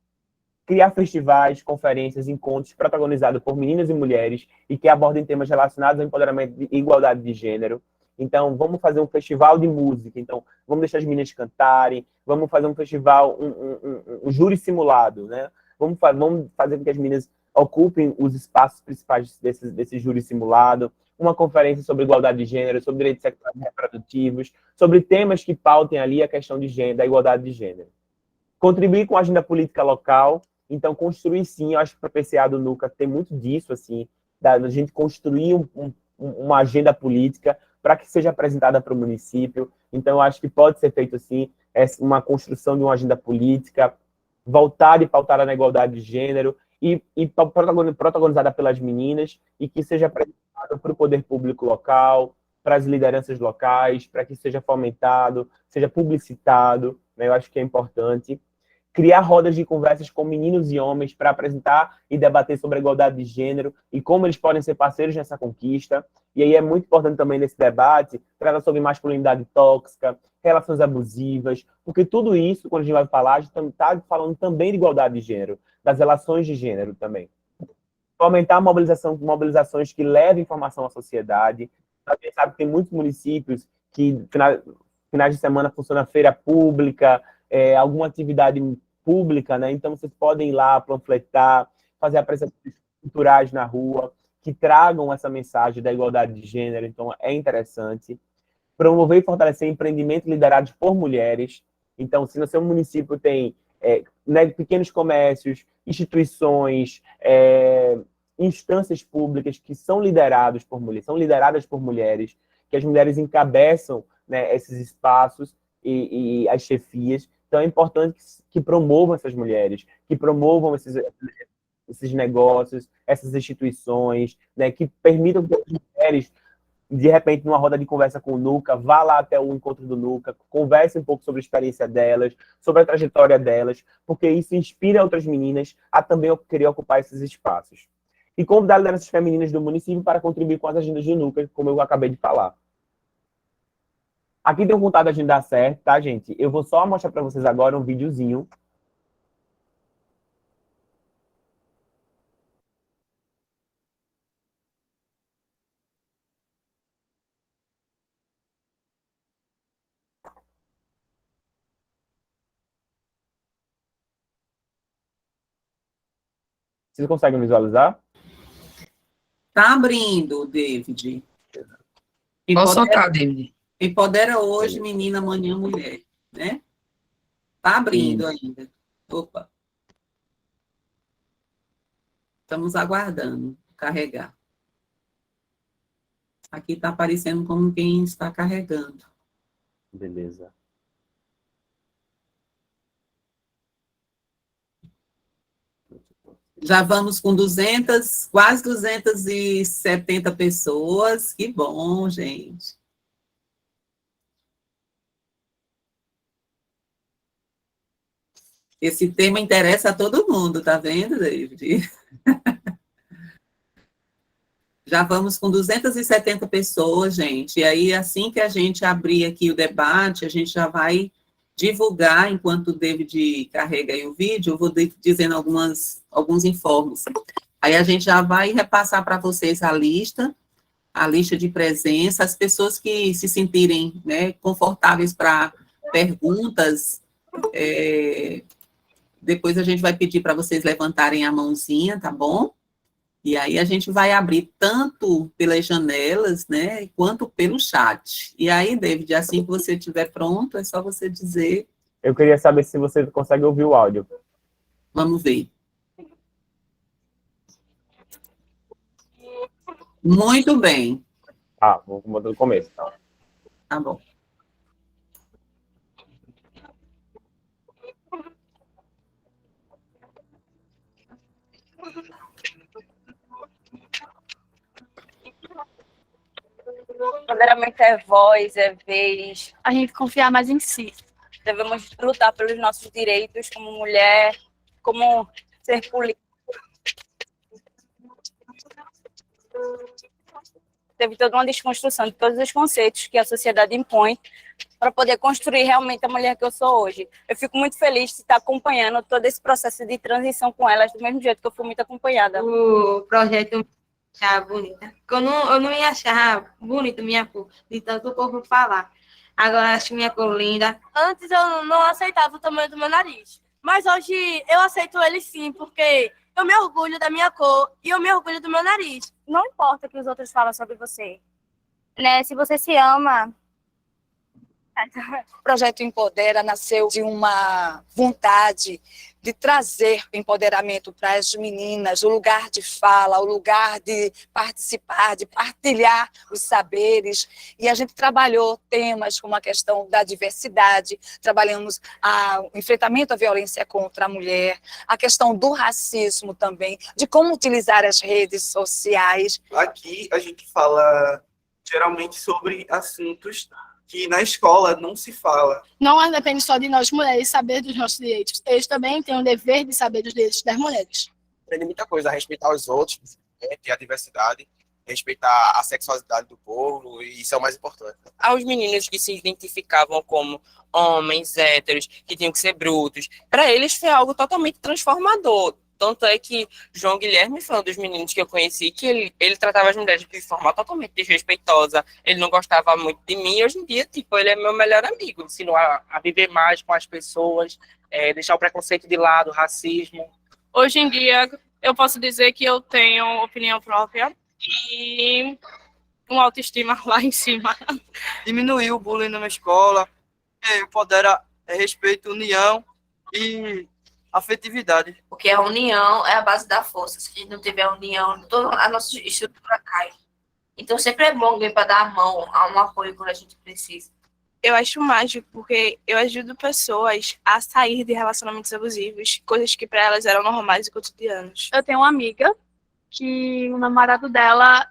Criar festivais, conferências, encontros protagonizados por meninas e mulheres e que abordem temas relacionados ao empoderamento e igualdade de gênero. Então, vamos fazer um festival de música. Então, vamos deixar as meninas cantarem, vamos fazer um festival, um júri simulado, né? Vamos fazer com que as meninas ocupem os espaços principais desse júri simulado, uma conferência sobre igualdade de gênero, sobre direitos sexuais e reprodutivos, sobre temas que pautem ali a questão de gênero, da igualdade de gênero. Contribuir com a agenda política local. Então, construir, sim, eu acho que para o PCA do NUCA tem muito disso, assim, da gente construir uma agenda política para que seja apresentada para o município. Então, eu acho que pode ser feito, assim, uma construção de uma agenda política voltada e pautada na igualdade de gênero e protagonizada pelas meninas e que seja apresentada para o poder público local, para as lideranças locais, para que seja fomentado, seja publicitado, né? Eu acho que é importante. Criar rodas de conversas com meninos e homens para apresentar e debater sobre a igualdade de gênero e como eles podem ser parceiros nessa conquista. E aí é muito importante também nesse debate tratar sobre masculinidade tóxica, relações abusivas, porque tudo isso, quando a gente vai falar, a gente está falando também de igualdade de gênero, das relações de gênero também. fomentar mobilizações que levem informação à sociedade. A gente sabe que tem muitos municípios que finais de semana funciona feira pública, alguma atividade pública, né? Então vocês podem ir lá panfletar, fazer apresentações culturais na rua, que tragam essa mensagem da igualdade de gênero, então é interessante. Promover e fortalecer empreendimentos liderados por mulheres. Então, se no seu município tem né, pequenos comércios, instituições, instâncias públicas que são lideradas por mulheres, que as mulheres encabeçam, né, esses espaços e as chefias. Então, é importante que promovam essas mulheres, que promovam esses negócios, essas instituições, né, que permitam que as mulheres, de repente, numa roda de conversa com o Nuca, vá lá até o encontro do Nuca, converse um pouco sobre a experiência delas, sobre a trajetória delas, porque isso inspira outras meninas a também querer ocupar esses espaços. E convidar lideranças femininas do município para contribuir com as agendas do Nuca, como eu acabei de falar. Aqui tem um contato da agenda certo, tá, gente? Eu vou só mostrar para vocês agora um videozinho. Vocês conseguem visualizar? Tá abrindo, David. Posso soltar, David? Empodera hoje, menina, amanhã, mulher, né? Tá abrindo ainda. Opa. Estamos aguardando carregar. Aqui está aparecendo como quem está carregando. Beleza. Já vamos com quase 270 pessoas. Que bom, gente. Esse tema interessa a todo mundo, tá vendo, David? Já vamos com 270 pessoas, gente. E aí, assim que a gente abrir aqui o debate, a gente já vai divulgar, enquanto o David carrega aí o vídeo, eu vou dizendo alguns informes. Aí a gente já vai repassar para vocês a lista de presença, as pessoas que se sentirem, né, confortáveis para perguntas, depois a gente vai pedir para vocês levantarem a mãozinha, tá bom? E aí a gente vai abrir tanto pelas janelas, né, quanto pelo chat. E aí, David, assim que você estiver pronto, é só você dizer. Eu queria saber se você consegue ouvir o áudio. Vamos ver. Muito bem. Ah, vou botar no começo, então. Tá bom. Empoderamento é voz, é vez. A gente confiar mais em si. Devemos lutar pelos nossos direitos como mulher, como ser político. Teve toda uma desconstrução de todos os conceitos que a sociedade impõe para poder construir realmente a mulher que eu sou hoje. Eu fico muito feliz de estar acompanhando todo esse processo de transição com elas, do mesmo jeito que eu fui muito acompanhada. O projeto achava bonita. Eu não ia achar bonita minha cor, de tanto o povo falar. Agora acho minha cor linda. Antes eu não aceitava o tamanho do meu nariz, mas hoje eu aceito ele sim, porque eu me orgulho da minha cor e eu me orgulho do meu nariz. Não importa o que os outros falam sobre você, né? Se você se ama. O projeto Empodera nasceu de uma vontade de trazer o empoderamento para as meninas, o lugar de fala, o lugar de participar, de partilhar os saberes. E a gente trabalhou temas como a questão da diversidade, trabalhamos o enfrentamento à violência contra a mulher, a questão do racismo também, de como utilizar as redes sociais. Aqui a gente fala geralmente sobre assuntos que na escola não se fala. Não depende só de nós mulheres saber dos nossos direitos. Eles também têm o dever de saber dos direitos das mulheres. Aprender muita coisa, a respeitar os outros, ter a diversidade, respeitar a sexualidade do povo, e isso é o mais importante. Aos meninos que se identificavam como homens héteros, que tinham que ser brutos, para eles foi algo totalmente transformador. Tanto é que João Guilherme foi um dos meninos que eu conheci, que ele tratava as mulheres de forma totalmente desrespeitosa, ele não gostava muito de mim, e hoje em dia, tipo, ele é meu melhor amigo, ensinou a viver mais com as pessoas, deixar o preconceito de lado, o racismo. Hoje em dia, eu posso dizer que eu tenho opinião própria e uma autoestima lá em cima. Diminuiu o bullying na minha escola, empodera respeito, união e afetividade. Porque a união é a base da força. Se a gente não tiver união, toda a nossa estrutura cai. Então sempre é bom alguém para dar a mão, um apoio quando a gente precisa. Eu acho mágico, porque eu ajudo pessoas a sair de relacionamentos abusivos, coisas que para elas eram normais e cotidianas. Eu tenho uma amiga que o namorado dela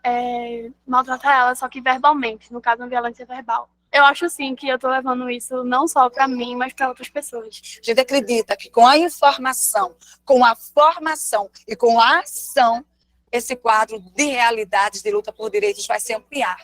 maltrata ela, só que verbalmente, no caso, uma violência verbal. Eu acho, assim, que eu tô levando isso não só para mim, mas para outras pessoas. A gente acredita que com a informação, com a formação e com a ação, esse quadro de realidades de luta por direitos vai se ampliar.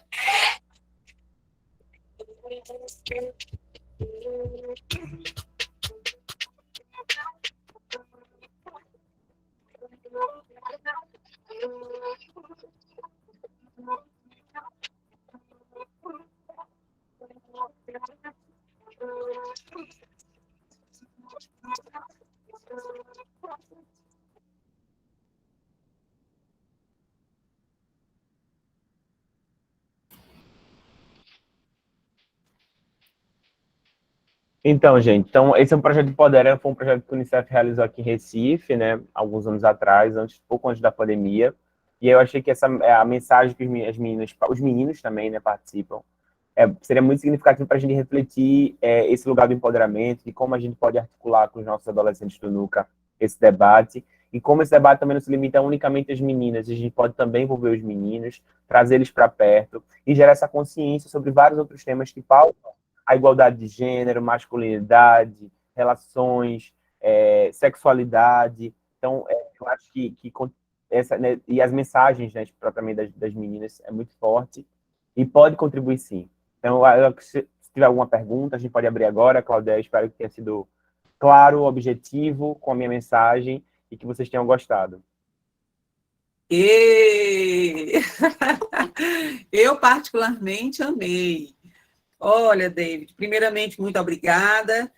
Então, gente, esse é um projeto de Empodera, foi um projeto que o Unicef realizou aqui em Recife, né, alguns anos atrás, pouco antes da pandemia, e eu achei que essa é a mensagem que os meninos também, né, participam, seria muito significativo para a gente refletir esse lugar do empoderamento e como a gente pode articular com os nossos adolescentes do NUCA esse debate, e como esse debate também não se limita unicamente às meninas, a gente pode também envolver os meninos, trazer eles para perto e gerar essa consciência sobre vários outros temas que pautam a igualdade de gênero, masculinidade, relações, sexualidade. Então, eu acho que essa, né, e as mensagens, né, propriamente das meninas, é muito forte e pode contribuir sim. Então, se tiver alguma pergunta, a gente pode abrir agora. Claudete, espero que tenha sido claro, objetivo com a minha mensagem e que vocês tenham gostado. Eu particularmente amei. Olha, David, primeiramente, muito obrigada.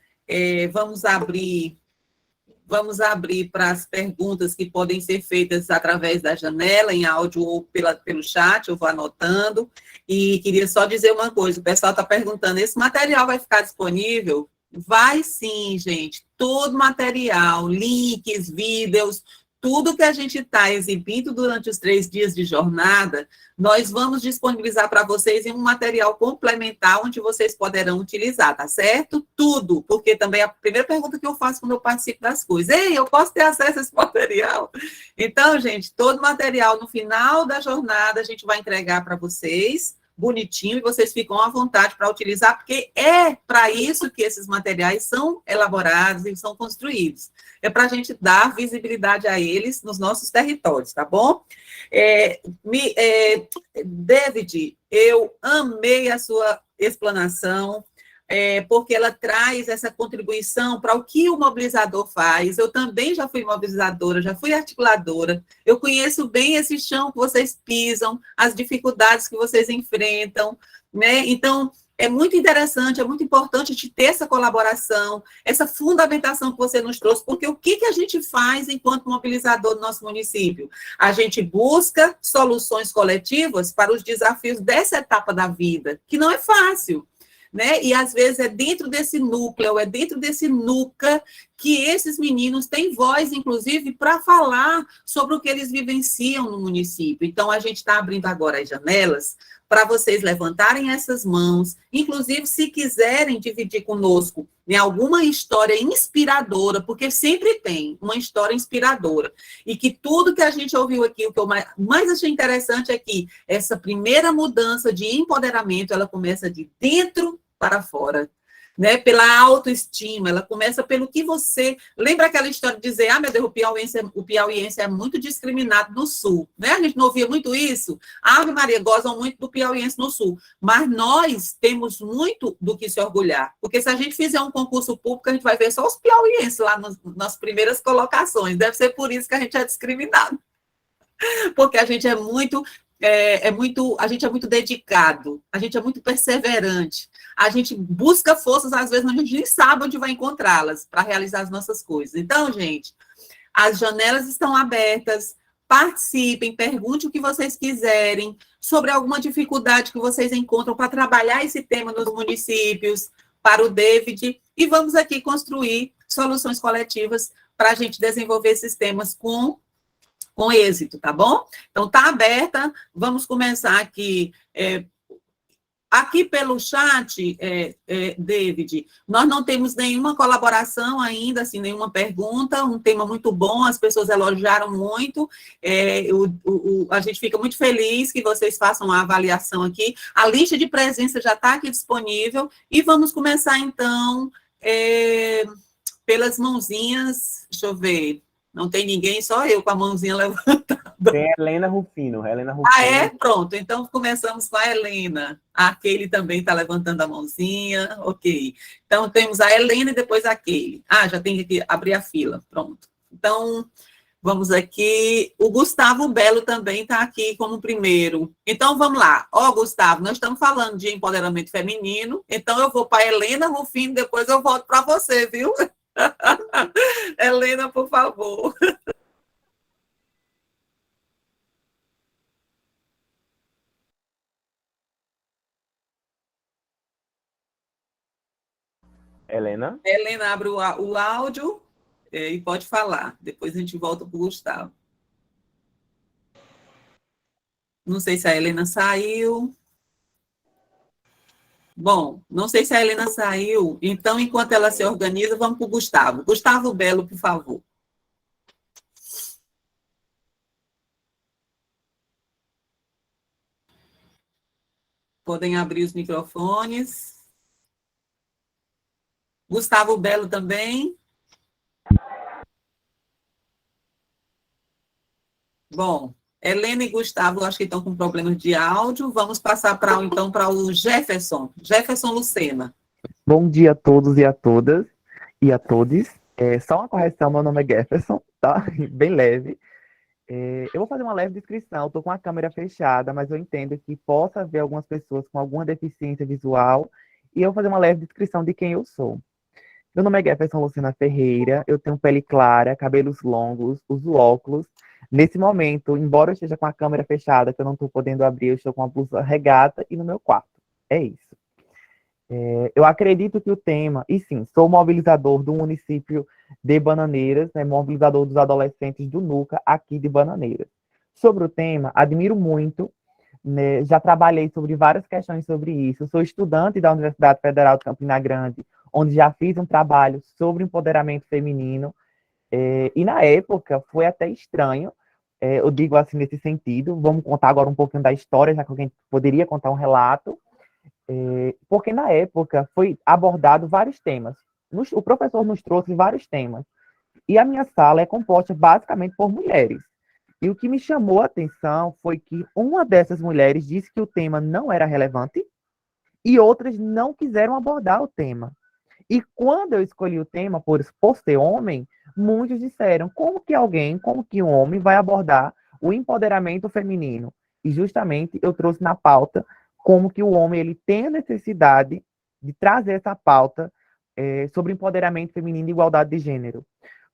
Vamos abrir para as perguntas que podem ser feitas através da janela, em áudio ou pelo chat, eu vou anotando. E queria só dizer uma coisa, o pessoal está perguntando, esse material vai ficar disponível? Vai sim, gente. Todo material, links, vídeos, tudo que a gente está exibindo durante os 3 dias de jornada, nós vamos disponibilizar para vocês em um material complementar, onde vocês poderão utilizar, tá certo? Tudo, porque também a primeira pergunta que eu faço quando eu participo das coisas, ei, eu posso ter acesso a esse material? Então, gente, todo material, no final da jornada, a gente vai entregar para vocês, bonitinho, e vocês ficam à vontade para utilizar, porque é para isso que esses materiais são elaborados e são construídos. É para a gente dar visibilidade a eles nos nossos territórios, tá bom? David, eu amei a sua explanação, porque ela traz essa contribuição para o que o mobilizador faz. Eu também já fui mobilizadora, já fui articuladora, eu conheço bem esse chão que vocês pisam, as dificuldades que vocês enfrentam, né? Então, é muito interessante, é muito importante de ter essa colaboração, essa fundamentação que você nos trouxe, porque o que a gente faz enquanto mobilizador do nosso município? A gente busca soluções coletivas para os desafios dessa etapa da vida, que não é fácil, né? E às vezes é dentro desse núcleo, é dentro desse NUCA que esses meninos têm voz, inclusive, para falar sobre o que eles vivenciam no município. Então, a gente está abrindo agora as janelas para vocês levantarem essas mãos, inclusive, se quiserem dividir conosco em alguma história inspiradora, porque sempre tem uma história inspiradora, e que tudo que a gente ouviu aqui, o que eu mais achei interessante é que essa primeira mudança de empoderamento, ela começa de dentro para fora. né, pela autoestima, ela começa pelo que você... Lembra aquela história de dizer, meu Deus, o piauiense é muito discriminado no Sul, né? A gente não ouvia muito isso? Ave Maria, gozam muito do piauiense no Sul, mas nós temos muito do que se orgulhar, porque se a gente fizer um concurso público, a gente vai ver só os piauienses lá nas primeiras colocações, deve ser por isso que a gente é discriminado, porque a gente é muito dedicado, a gente é muito perseverante, a gente busca forças, às vezes, mas a gente nem sabe onde vai encontrá-las para realizar as nossas coisas. Então, gente, as janelas estão abertas, participem, pergunte o que vocês quiserem sobre alguma dificuldade que vocês encontram para trabalhar esse tema nos municípios, para o David, e vamos aqui construir soluções coletivas para a gente desenvolver esses temas com êxito, tá bom? Então, tá aberta, vamos começar aqui. Aqui pelo chat, David, nós não temos nenhuma colaboração ainda, assim, nenhuma pergunta, um tema muito bom, as pessoas elogiaram muito, a gente fica muito feliz que vocês façam a avaliação aqui, a lista de presença já está aqui disponível, e vamos começar, então, pelas mãozinhas, deixa eu ver... Não tem ninguém, só eu com a mãozinha levantada. Tem a Helena Rufino. Ah, é? Pronto. Então, começamos com a Helena. A Keile também está levantando a mãozinha. Ok. Então, temos a Helena e depois a Keile. Ah, já tem que abrir a fila. Pronto. Então, vamos aqui. O Gustavo Belo também está aqui como primeiro. Então, vamos lá. Gustavo, nós estamos falando de empoderamento feminino. Então, eu vou para a Helena Rufino, depois eu volto para você, viu? Helena, por favor. Helena, abre o áudio e pode falar. Depois a gente volta para o Gustavo. Não sei se a Helena saiu. Bom, não sei se a Helena saiu, então, enquanto ela se organiza, vamos para o Gustavo. Gustavo Belo, por favor. Podem abrir os microfones. Gustavo Belo também. Bom, Helena e Gustavo, acho que estão com problemas de áudio. Vamos passar então para o Jefferson. Jefferson Lucena. Bom dia a todos e a todas e a todos. Só uma correção, meu nome é Jefferson, tá? Bem leve. Eu vou fazer uma leve descrição. Estou com a câmera fechada, mas eu entendo que possa haver algumas pessoas com alguma deficiência visual e eu vou fazer uma leve descrição de quem eu sou. Meu nome é Jefferson Lucena Ferreira, eu tenho pele clara, cabelos longos, uso óculos. Nesse momento, embora eu esteja com a câmera fechada, que eu não estou podendo abrir, eu estou com a blusa regata e no meu quarto. É isso. Eu acredito que o tema, e sim, sou mobilizador do município de Bananeiras, né, mobilizador dos adolescentes do NUCA aqui de Bananeiras. Sobre o tema, admiro muito, né, já trabalhei sobre várias questões sobre isso, sou estudante da Universidade Federal de Campina Grande, onde já fiz um trabalho sobre empoderamento feminino, e na época foi até estranho, eu digo assim nesse sentido, vamos contar agora um pouquinho da história, já que alguém poderia contar um relato, porque na época foi abordado vários temas, o professor nos trouxe vários temas, e a minha sala é composta basicamente por mulheres, e o que me chamou a atenção foi que uma dessas mulheres disse que o tema não era relevante, e outras não quiseram abordar o tema. E quando eu escolhi o tema por ser homem, muitos disseram, como que um homem vai abordar o empoderamento feminino? E justamente eu trouxe na pauta como que o homem ele tem a necessidade de trazer essa pauta sobre empoderamento feminino e igualdade de gênero.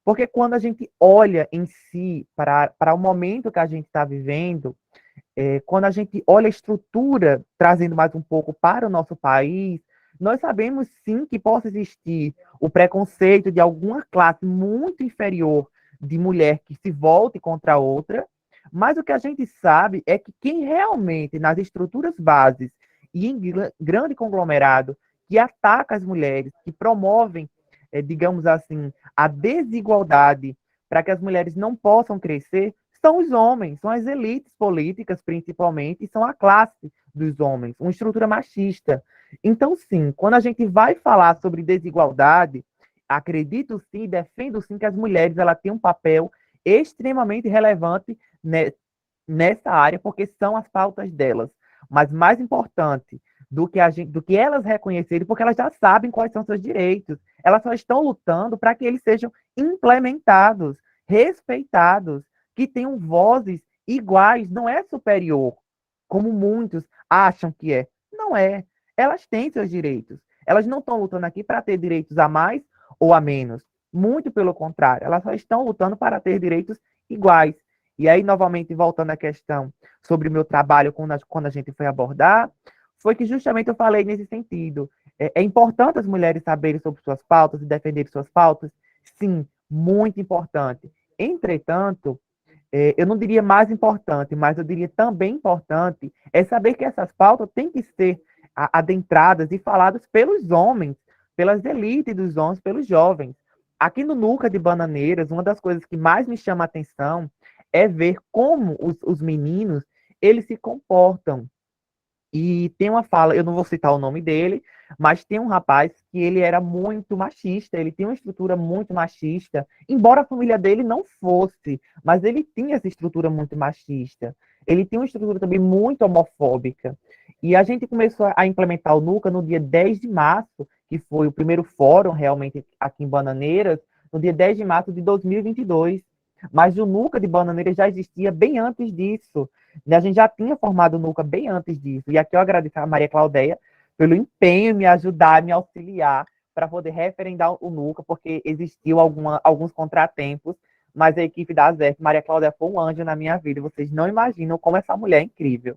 Porque quando a gente olha em si para o momento que a gente está vivendo, quando a gente olha a estrutura, trazendo mais um pouco para o nosso país, nós sabemos sim que possa existir o preconceito de alguma classe muito inferior de mulher que se volte contra a outra, mas o que a gente sabe é que quem realmente, nas estruturas bases e em grande conglomerado, que ataca as mulheres, que promovem, digamos assim, a desigualdade para que as mulheres não possam crescer, são os homens, são as elites políticas, principalmente, e são a classe dos homens, uma estrutura machista. Então, sim, quando a gente vai falar sobre desigualdade, acredito sim, defendo sim que as mulheres ela têm um papel extremamente relevante nessa área, porque são as pautas delas. Mas mais importante do que elas reconhecerem, porque elas já sabem quais são seus direitos. Elas só estão lutando para que eles sejam implementados, respeitados, que tenham vozes iguais, não é superior, como muitos acham que é. Não é. Elas têm seus direitos. Elas não estão lutando aqui para ter direitos a mais ou a menos. Muito pelo contrário, elas só estão lutando para ter direitos iguais. E aí, novamente, voltando à questão sobre o meu trabalho quando a gente foi abordar, foi que justamente eu falei nesse sentido. É importante as mulheres saberem sobre suas pautas e defenderem suas pautas? Sim, muito importante. Entretanto, eu não diria mais importante, mas eu diria também importante é saber que essas pautas têm que ser adentradas e faladas pelos homens, pelas elites dos homens, pelos jovens. Aqui no Nuca de Bananeiras, uma das coisas que mais me chama a atenção é ver como os meninos eles se comportam. E tem uma fala, eu não vou citar o nome dele, mas tem um rapaz que ele era muito machista, ele tem uma estrutura muito machista, embora a família dele não fosse, mas ele tinha essa estrutura muito machista. Ele tem uma estrutura também muito homofóbica. E a gente começou a implementar o Nuca no dia 10 de março, que foi o primeiro fórum realmente aqui em Bananeiras, no dia 10 de março de 2022. Mas o Nuca de Bananeiras já existia bem antes disso. A gente já tinha formado o Nuca bem antes disso. E aqui eu agradeço a Maria Claudeia pelo empenho em me ajudar, me auxiliar para poder referendar o Nuca, porque existiu alguns contratempos, mas a equipe da ZEF, Maria Claudeia, foi um anjo na minha vida. Vocês não imaginam como essa mulher é incrível.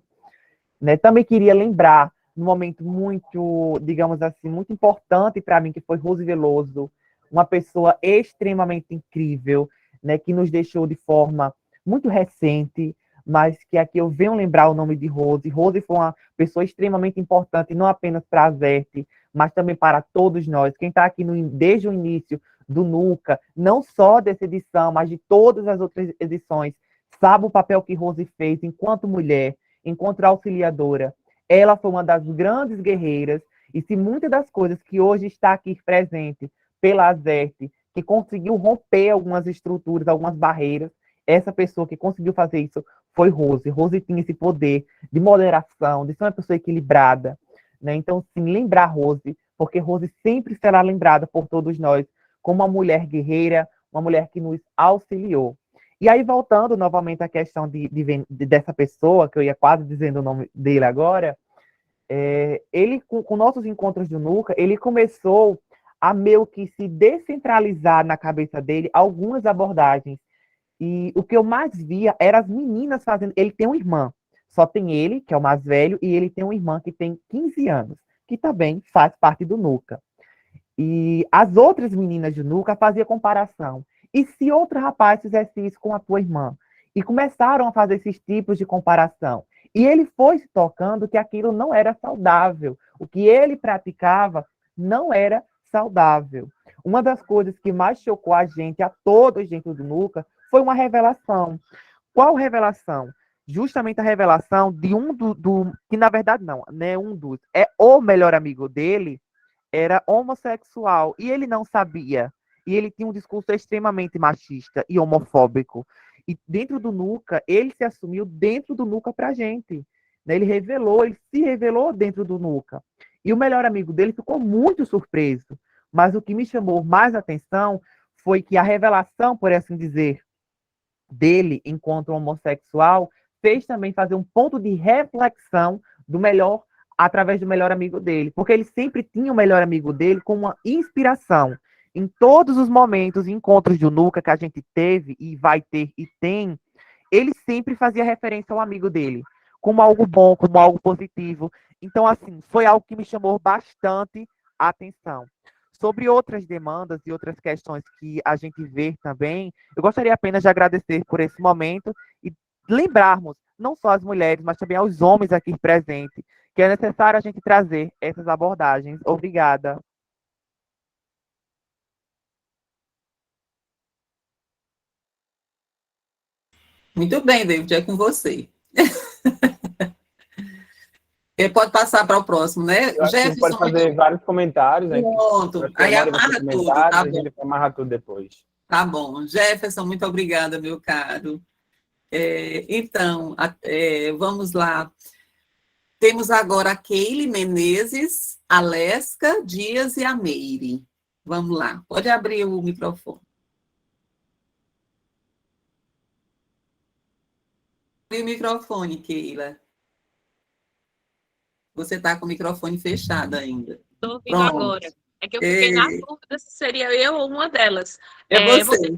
Também queria lembrar, num momento muito, digamos assim, muito importante para mim, que foi Rose Veloso, uma pessoa extremamente incrível, que nos deixou de forma muito recente, mas que aqui eu venho lembrar o nome de Rose. Rose foi uma pessoa extremamente importante, não apenas para a ZERT, mas também para todos nós. Quem está aqui desde o início do Nuca, não só dessa edição, mas de todas as outras edições, sabe o papel que Rose fez enquanto mulher, enquanto auxiliadora. Ela foi uma das grandes guerreiras, e se muitas das coisas que hoje está aqui presente pela ZERT, que conseguiu romper algumas estruturas, algumas barreiras, essa pessoa que conseguiu fazer isso foi Rose. Rose tinha esse poder de moderação, de ser uma pessoa equilibrada. Então, sim, lembrar Rose, porque Rose sempre será lembrada por todos nós como uma mulher guerreira, uma mulher que nos auxiliou. E aí, voltando novamente à questão dessa pessoa, que eu ia quase dizendo o nome dele agora, ele, com nossos encontros do Nuca, ele começou a meio que se descentralizar na cabeça dele algumas abordagens. E o que eu mais via era as meninas fazendo. Ele tem uma irmã, só tem ele, que é o mais velho, e ele tem uma irmã que tem 15 anos, que também faz parte do Nuca. E as outras meninas do Nuca faziam comparação. E se outro rapaz fizesse isso com a tua irmã? E começaram a fazer esses tipos de comparação. E ele foi se tocando que aquilo não era saudável. O que ele praticava não era saudável. Uma das coisas que mais chocou a gente, a todos dentro do Nuca, foi uma revelação. Qual revelação? Justamente a revelação de que na verdade não é o melhor amigo dele, era homossexual, e ele não sabia. E ele tinha um discurso extremamente machista e homofóbico. E dentro do Nuca, ele se assumiu dentro do Nuca pra gente. Ele se revelou dentro do Nuca. E o melhor amigo dele ficou muito surpreso. Mas o que me chamou mais atenção foi que a revelação, por assim dizer, dele enquanto homossexual, fez também fazer um ponto de reflexão através do melhor amigo dele. Porque ele sempre tinha o melhor amigo dele como uma inspiração. Em todos os momentos e encontros do Nuca que a gente teve, e vai ter e tem, ele sempre fazia referência ao amigo dele, como algo bom, como algo positivo. Então, assim, foi algo que me chamou bastante a atenção. Sobre outras demandas e outras questões que a gente vê também, eu gostaria apenas de agradecer por esse momento e lembrarmos, não só as mulheres, mas também aos homens aqui presentes, que é necessário a gente trazer essas abordagens. Obrigada. Muito bem, David, é com você. Pode passar para o próximo, né? Eu acho que a gente pode fazer vários comentários, né? Pronto, aí amarra tudo, tá a bom. gente amarra tudo depois. Tá bom. Jefferson, muito obrigada, meu caro. Então, vamos lá. Temos agora a Keile Menezes, a Lesca, Dias e a Meire. Vamos lá. Pode abrir o microfone. Abre o microfone, Keila. Você está com o microfone fechado ainda. Estou ouvindo agora. É que eu fiquei na dúvida se seria eu ou uma delas. Você.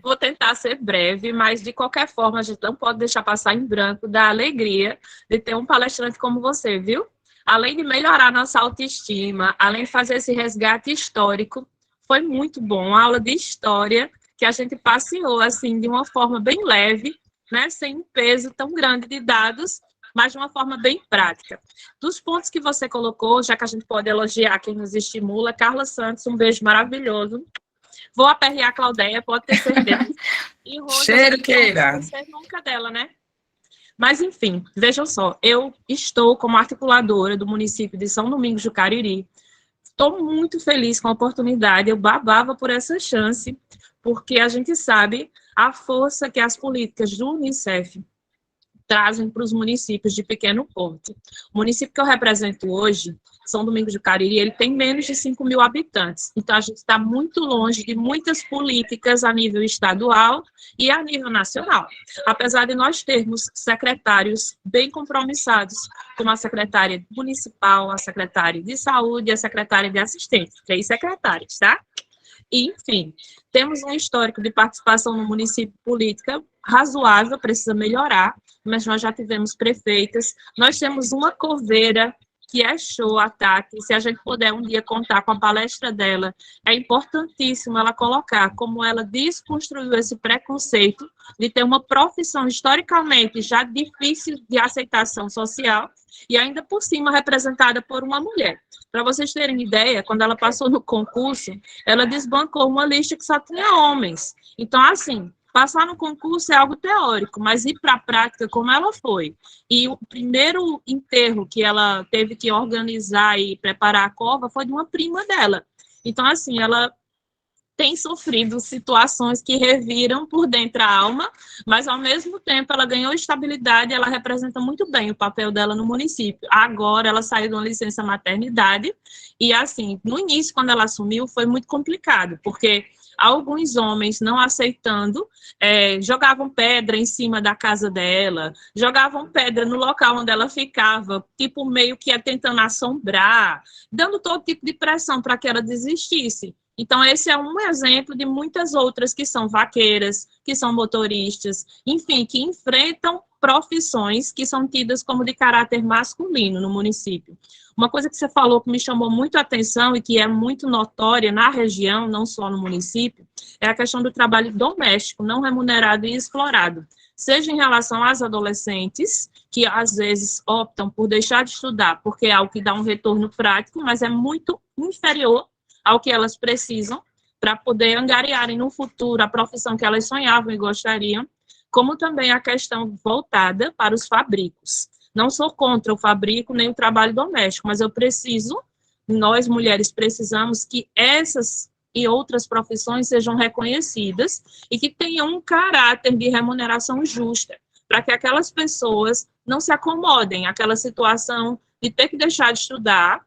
Vou tentar ser breve, mas de qualquer forma a gente não pode deixar passar em branco da alegria de ter um palestrante como você, viu? Além de melhorar nossa autoestima, além de fazer esse resgate histórico, foi muito bom. Uma aula de história que a gente passeou assim de uma forma bem leve, né, sem um peso tão grande de dados, mas de uma forma bem prática. Dos pontos que você colocou, já que a gente pode elogiar quem nos estimula, Carla Santos, um beijo maravilhoso. Vou aperrear a Claudeia, pode ter certeza. E Cheiro queira. Você nunca dela, né? Mas, enfim, vejam só, eu estou como articuladora do município de São Domingos do Cariri. Estou muito feliz com a oportunidade, eu babava por essa chance, porque a gente sabe a força que as políticas do Unicef trazem para os municípios de pequeno porte. O município que eu represento hoje, São Domingos do Cariri, ele tem menos de 5 mil habitantes. Então, a gente está muito longe de muitas políticas a nível estadual e a nível nacional. Apesar de nós termos secretários bem compromissados, como a secretária municipal, a secretária de saúde e a secretária de assistência, 3 secretários, tá? E, enfim, temos um histórico de participação no município política razoável, precisa melhorar, mas nós já tivemos prefeitas, nós temos uma coveira que é show, a Tati, se a gente puder um dia contar com a palestra dela, é importantíssimo ela colocar como ela desconstruiu esse preconceito de ter uma profissão historicamente já difícil de aceitação social e ainda por cima representada por uma mulher. Para vocês terem ideia, quando ela passou no concurso, ela desbancou uma lista que só tinha homens. Então, assim, passar no concurso é algo teórico, mas ir para a prática, como ela foi. E o primeiro enterro que ela teve que organizar e preparar a cova foi de uma prima dela. Então, assim, ela tem sofrido situações que reviram por dentro a alma, mas, ao mesmo tempo, ela ganhou estabilidade e ela representa muito bem o papel dela no município. Agora, ela saiu de uma licença maternidade e, assim, no início, quando ela assumiu, foi muito complicado, porque alguns homens não aceitando, jogavam pedra em cima da casa dela, jogavam pedra no local onde ela ficava, tipo, meio que tentando assombrar, dando todo tipo de pressão para que ela desistisse. Então, esse é um exemplo de muitas outras que são vaqueiras, que são motoristas, enfim, que enfrentam profissões que são tidas como de caráter masculino no município. Uma coisa que você falou que me chamou muito a atenção e que é muito notória na região, não só no município, é a questão do trabalho doméstico, não remunerado e explorado. Seja em relação às adolescentes, que às vezes optam por deixar de estudar, porque é algo que dá um retorno prático, mas é muito inferior ao que elas precisam para poder angariarem no futuro a profissão que elas sonhavam e gostariam, como também a questão voltada para os fabricos. Não sou contra o fabrico nem o trabalho doméstico, mas nós mulheres precisamos que essas e outras profissões sejam reconhecidas e que tenham um caráter de remuneração justa, para que aquelas pessoas não se acomodem àquela situação de ter que deixar de estudar,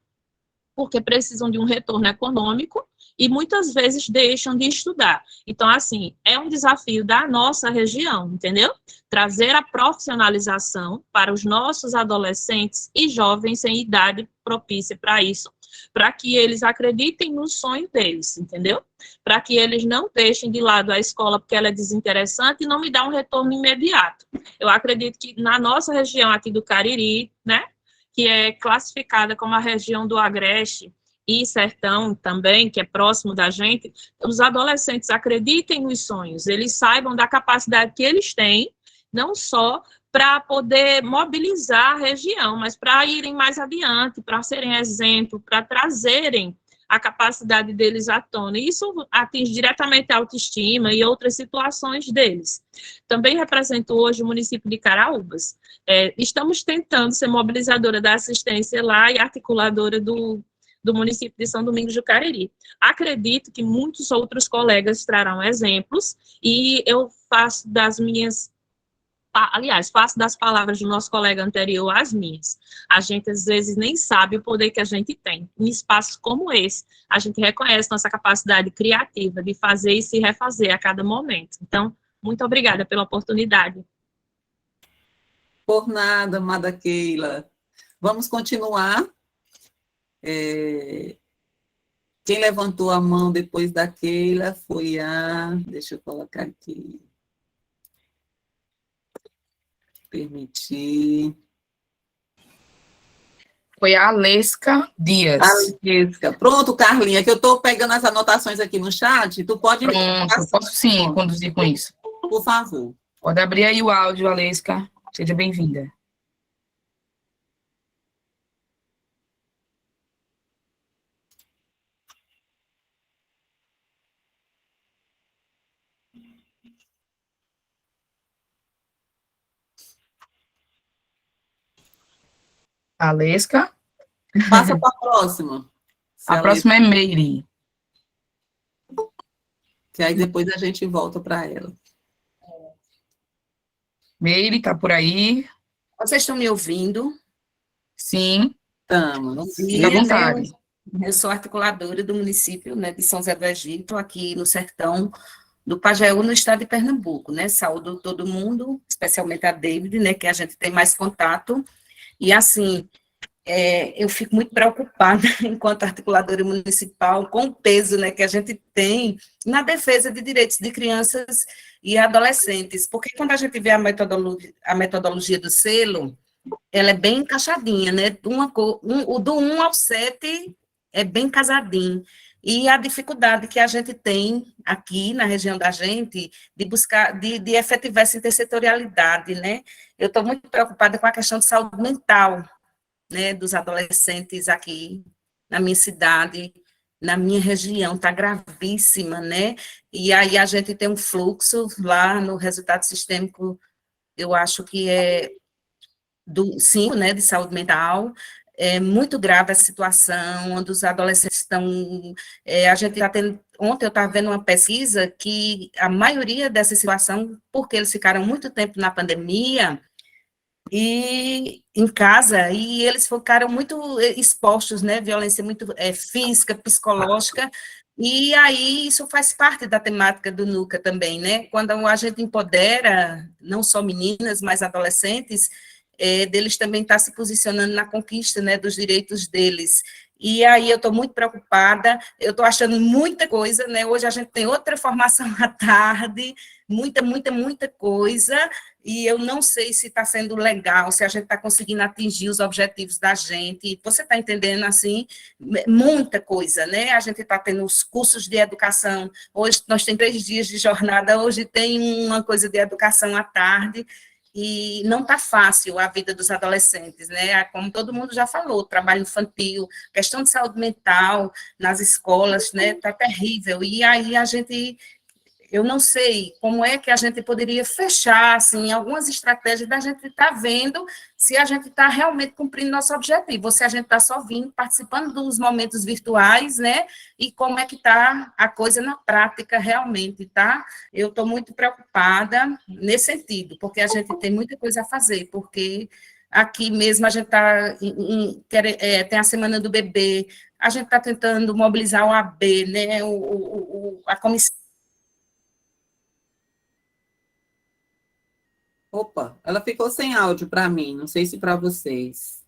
porque precisam de um retorno econômico e muitas vezes deixam de estudar. Então, assim, é um desafio da nossa região, entendeu? Trazer a profissionalização para os nossos adolescentes e jovens em idade propícia para isso, para que eles acreditem no sonho deles, entendeu? Para que eles não deixem de lado a escola porque ela é desinteressante e não me dá um retorno imediato. Eu acredito que na nossa região aqui do Cariri, né, que é classificada como a região do Agreste e Sertão também, que é próximo da gente, os adolescentes acreditem nos sonhos, eles saibam da capacidade que eles têm, não só para poder mobilizar a região, mas para irem mais adiante, para serem exemplo, para trazerem a capacidade deles à tona. E isso atinge diretamente a autoestima e outras situações deles. Também represento hoje o município de Caraúbas. Estamos tentando ser mobilizadora da assistência lá e articuladora do município de São Domingos do Cariri. Acredito que muitos outros colegas trarão exemplos e eu faço das palavras do nosso colega anterior às minhas. A gente, às vezes, nem sabe o poder que a gente tem. Em espaços como esse, a gente reconhece nossa capacidade criativa de fazer e se refazer a cada momento. Então, muito obrigada pela oportunidade. Por nada, amada Keila. Vamos continuar. Quem levantou a mão depois da Keila foi deixa eu colocar aqui. Permitir. Foi a Alesca Dias. Alesca. Pronto, Carlinha, que eu estou pegando as anotações aqui no chat. Tu pode... Pronto, posso sim conduzir com isso. Por favor. Pode abrir aí o áudio, Alesca. Seja bem-vinda. Alesca. Passa para a próxima. A próxima é Meire. Que aí depois a gente volta para ela. Meire, tá por aí? Vocês estão me ouvindo? Sim. Estamos. Fique à vontade. Eu sou articuladora do município, né, de São José do Egito, aqui no sertão do Pajeú, no estado de Pernambuco, né? Saúdo todo mundo, especialmente a David, né, que a gente tem mais contato. E, assim, eu fico muito preocupada, enquanto articuladora municipal, com o peso, né, que a gente tem na defesa de direitos de crianças e adolescentes, porque quando a gente vê a metodologia do selo, ela é bem encaixadinha, né, do 1 ao 7 é bem casadinho, e a dificuldade que a gente tem aqui na região da gente de buscar, de efetivar essa intersetorialidade, né? Eu estou muito preocupada com a questão de saúde mental, né, dos adolescentes aqui na minha cidade, na minha região, está gravíssima, né? E aí a gente tem um fluxo lá no resultado sistêmico, eu acho que é do 5, né, de saúde mental. É muito grave a situação, onde os adolescentes estão... a gente está tendo... Ontem eu estava vendo uma pesquisa que a maioria dessa situação, porque eles ficaram muito tempo na pandemia e em casa, e eles ficaram muito expostos, né? Violência muito física, psicológica, e aí isso faz parte da temática do NUCA também, né? Quando a gente empodera, não só meninas, mas adolescentes, deles também estar se posicionando na conquista, né, dos direitos deles. E aí eu estou muito preocupada, eu estou achando muita coisa, né, hoje a gente tem outra formação à tarde, muita coisa, e eu não sei se está sendo legal, se a gente está conseguindo atingir os objetivos da gente, você está entendendo, assim, muita coisa, né, a gente está tendo os cursos de educação, hoje nós temos 3 dias de jornada, hoje tem uma coisa de educação à tarde, e não está fácil a vida dos adolescentes, né? Como todo mundo já falou, trabalho infantil, questão de saúde mental nas escolas, né? Está terrível. E aí eu não sei como é que a gente poderia fechar, assim, algumas estratégias da gente estar vendo se a gente está realmente cumprindo nosso objetivo, ou se a gente está só vindo, participando dos momentos virtuais, né, e como é que está a coisa na prática realmente, tá? Eu estou muito preocupada nesse sentido, porque a gente tem muita coisa a fazer, porque aqui mesmo a gente está, tem a Semana do Bebê, a gente está tentando mobilizar o AB, né, a comissão. Opa, ela ficou sem áudio para mim, não sei se para vocês.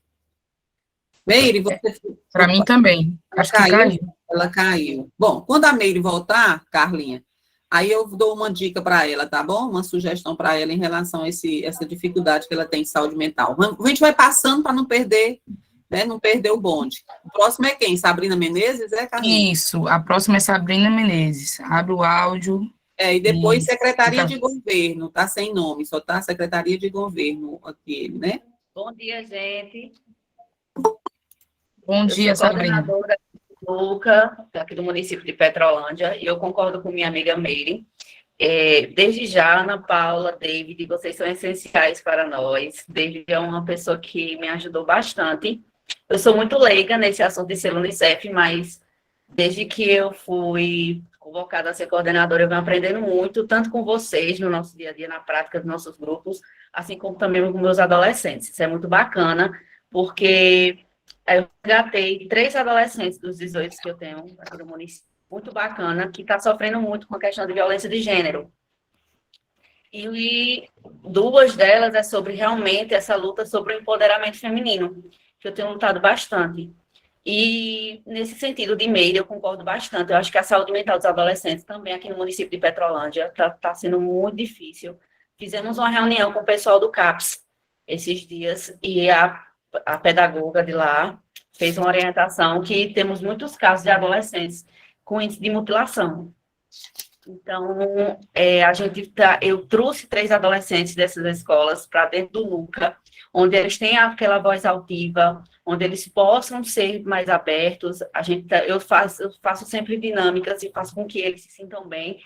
Meire, você... Para mim também. Acho que caiu. Ela caiu. Bom, quando a Meire voltar, Carlinha, aí eu dou uma dica para ela, tá bom? Uma sugestão para ela em relação a essa dificuldade que ela tem de saúde mental. A gente vai passando para não perder, né? Não perder o bonde. O próximo é quem? Sabrina Menezes, Carlinha? Isso, a próxima é Sabrina Menezes. Abre o áudio. E depois Secretaria de Governo, tá sem nome, só tá Secretaria de Governo aqui, né? Bom dia, gente. Bom dia, Sabrina. Luca, aqui do município de Petrolândia, e eu concordo com minha amiga Meire. Desde já, Ana Paula, David, vocês são essenciais para nós. David é uma pessoa que me ajudou bastante. Eu sou muito leiga nesse assunto de ser Unicef, mas desde que eu fui convocada a ser coordenadora, eu venho aprendendo muito, tanto com vocês, no nosso dia a dia, na prática dos nossos grupos, assim como também com meus adolescentes. Isso é muito bacana, porque eu resgatei 3 adolescentes dos 18 que eu tenho aqui no município, muito bacana, que está sofrendo muito com a questão de violência de gênero. E 2 delas é sobre realmente essa luta sobre o empoderamento feminino, que eu tenho lutado bastante. E nesse sentido de Meire, eu concordo bastante. Eu acho que a saúde mental dos adolescentes também aqui no município de Petrolândia está sendo muito difícil. Fizemos uma reunião com o pessoal do CAPS esses dias e a pedagoga de lá fez uma orientação que temos muitos casos de adolescentes com índice de mutilação. Então, eu trouxe 3 adolescentes dessas escolas para dentro do Luca, onde eles têm aquela voz altiva, onde eles possam ser mais abertos. Eu faço sempre dinâmicas e faço com que eles se sintam bem.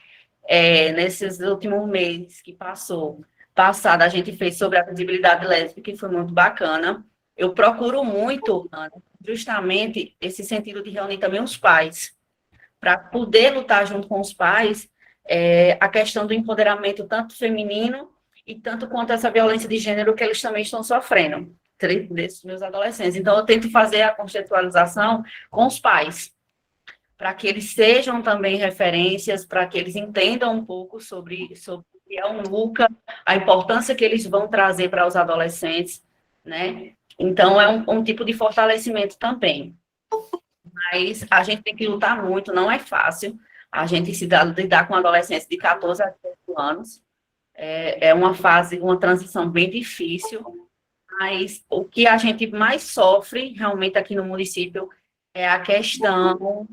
Nesses últimos meses que passado, a gente fez sobre a visibilidade lésbica, que foi muito bacana. Eu procuro muito, Ana, justamente esse sentido de reunir também os pais, para poder lutar junto com os pais a questão do empoderamento tanto feminino e tanto quanto essa violência de gênero que eles também estão sofrendo, desses meus adolescentes. Então, eu tento fazer a contextualização com os pais, para que eles sejam também referências, para que eles entendam um pouco sobre o que é um Luca, a importância que eles vão trazer para os adolescentes, né? Então, é um tipo de fortalecimento também. Mas a gente tem que lutar muito, não é fácil. A gente lidar com adolescentes de 14 a 18 anos. É uma fase, uma transição bem difícil, mas o que a gente mais sofre realmente aqui no município é a questão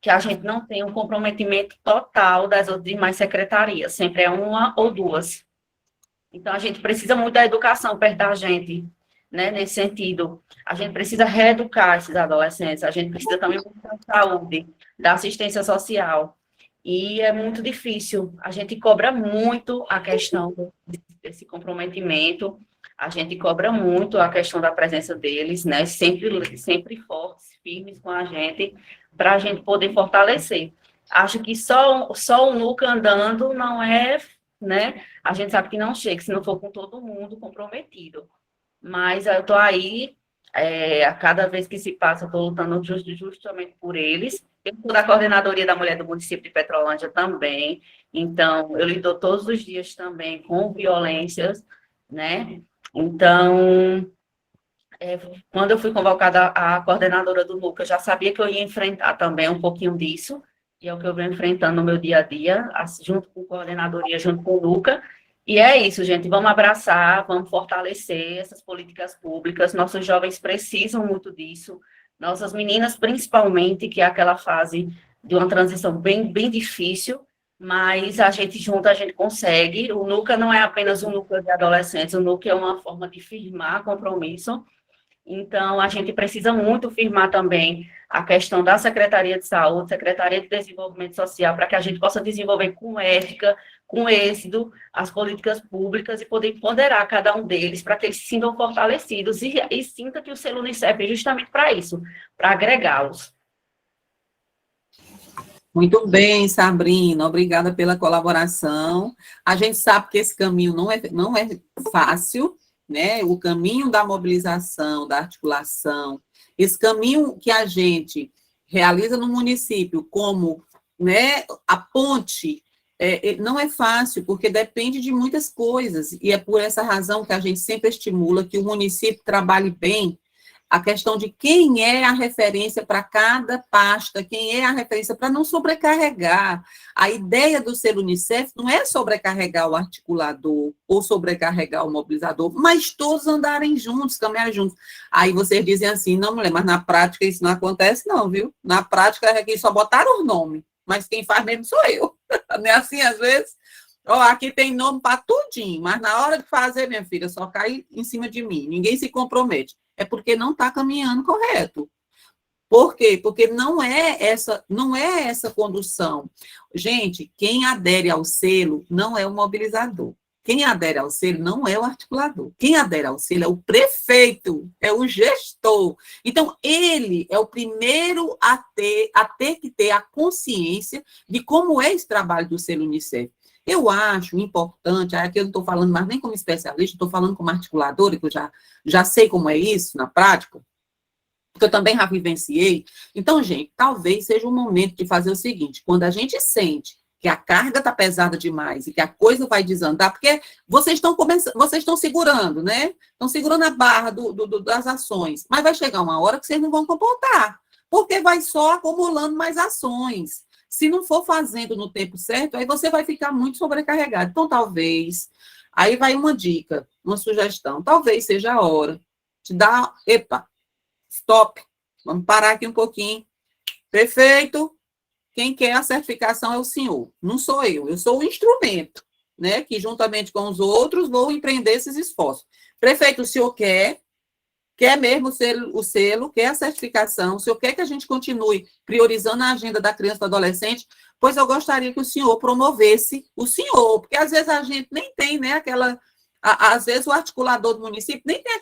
que a gente não tem um comprometimento total das outras demais secretarias, sempre é 1 ou 2. Então, a gente precisa muito da educação perto da gente, né, nesse sentido. A gente precisa reeducar esses adolescentes, a gente precisa também da saúde, da assistência social, e é muito difícil. A gente cobra muito a questão desse comprometimento, a gente cobra muito a questão da presença deles, né, sempre fortes, firmes com a gente, para a gente poder fortalecer. Acho que só o Nuca andando não é, né, a gente sabe que não chega, se não for com todo mundo comprometido. Mas eu estou aí, a cada vez que se passa, eu estou lutando justamente por eles. Eu sou da coordenadoria da mulher do município de Petrolândia também, então eu lido todos os dias também com violências, né? Então, quando eu fui convocada a coordenadora do Luca, eu já sabia que eu ia enfrentar também um pouquinho disso, e é o que eu venho enfrentando no meu dia a dia, junto com a coordenadoria, junto com o Luca. E é isso, gente, vamos abraçar, vamos fortalecer essas políticas públicas, nossos jovens precisam muito disso, nossas meninas principalmente, que é aquela fase de uma transição bem, bem difícil, mas a gente junto, a gente consegue. O Nuca não é apenas um núcleo de adolescentes, o Nuca é uma forma de firmar compromisso. Então, a gente precisa muito firmar também a questão da Secretaria de Saúde, Secretaria de Desenvolvimento Social, para que a gente possa desenvolver com ética, com êxito, as políticas públicas e poder empoderar cada um deles, para que eles se sintam fortalecidos e sinta que o selo Unicef é justamente para isso, para agregá-los. Muito bem, Sabrina, obrigada pela colaboração. A gente sabe que esse caminho não é fácil, né? O caminho da mobilização, da articulação, esse caminho que a gente realiza no município como, né, a ponte, não é fácil, porque depende de muitas coisas, e é por essa razão que a gente sempre estimula que o município trabalhe bem a questão de quem é a referência para cada pasta, quem é a referência para não sobrecarregar. A ideia do selo Unicef não é sobrecarregar o articulador ou sobrecarregar o mobilizador, mas todos andarem juntos, caminharem juntos. Aí vocês dizem assim, não, mulher, mas na prática isso não acontece não, viu? Na prática aqui só botaram o nome, mas quem faz mesmo sou eu. Não é assim às vezes? Ó, aqui tem nome para tudinho, mas na hora de fazer, minha filha, só cai em cima de mim, ninguém se compromete. É porque não está caminhando correto. Por quê? Porque não é essa condução. Gente, quem adere ao selo não é o mobilizador. Quem adere ao selo não é o articulador. Quem adere ao selo é o prefeito, é o gestor. Então, ele é o primeiro a ter que ter a consciência de como é esse trabalho do selo Unicef. Eu acho importante, aqui eu não estou falando mais nem como especialista, estou falando como articuladora, que eu já sei como é isso na prática, porque eu também já vivenciei. Então, gente, talvez seja o momento de fazer o seguinte, quando a gente sente que a carga está pesada demais e que a coisa vai desandar, porque vocês estão segurando, né? Estão segurando a barra das ações, mas vai chegar uma hora que vocês não vão comportar, porque vai só acumulando mais ações. Se não for fazendo no tempo certo, aí você vai ficar muito sobrecarregado. Então, talvez, aí vai uma dica, uma sugestão, talvez seja a hora de dar, stop, vamos parar aqui um pouquinho. Prefeito, quem quer a certificação é o senhor, não sou eu sou o instrumento, né, que juntamente com os outros vou empreender esses esforços. Prefeito, o senhor quer mesmo o selo, quer a certificação, o senhor quer que a gente continue priorizando a agenda da criança e do adolescente, pois eu gostaria que o senhor promovesse o senhor, porque às vezes a gente nem tem, né, às vezes o articulador do município nem tem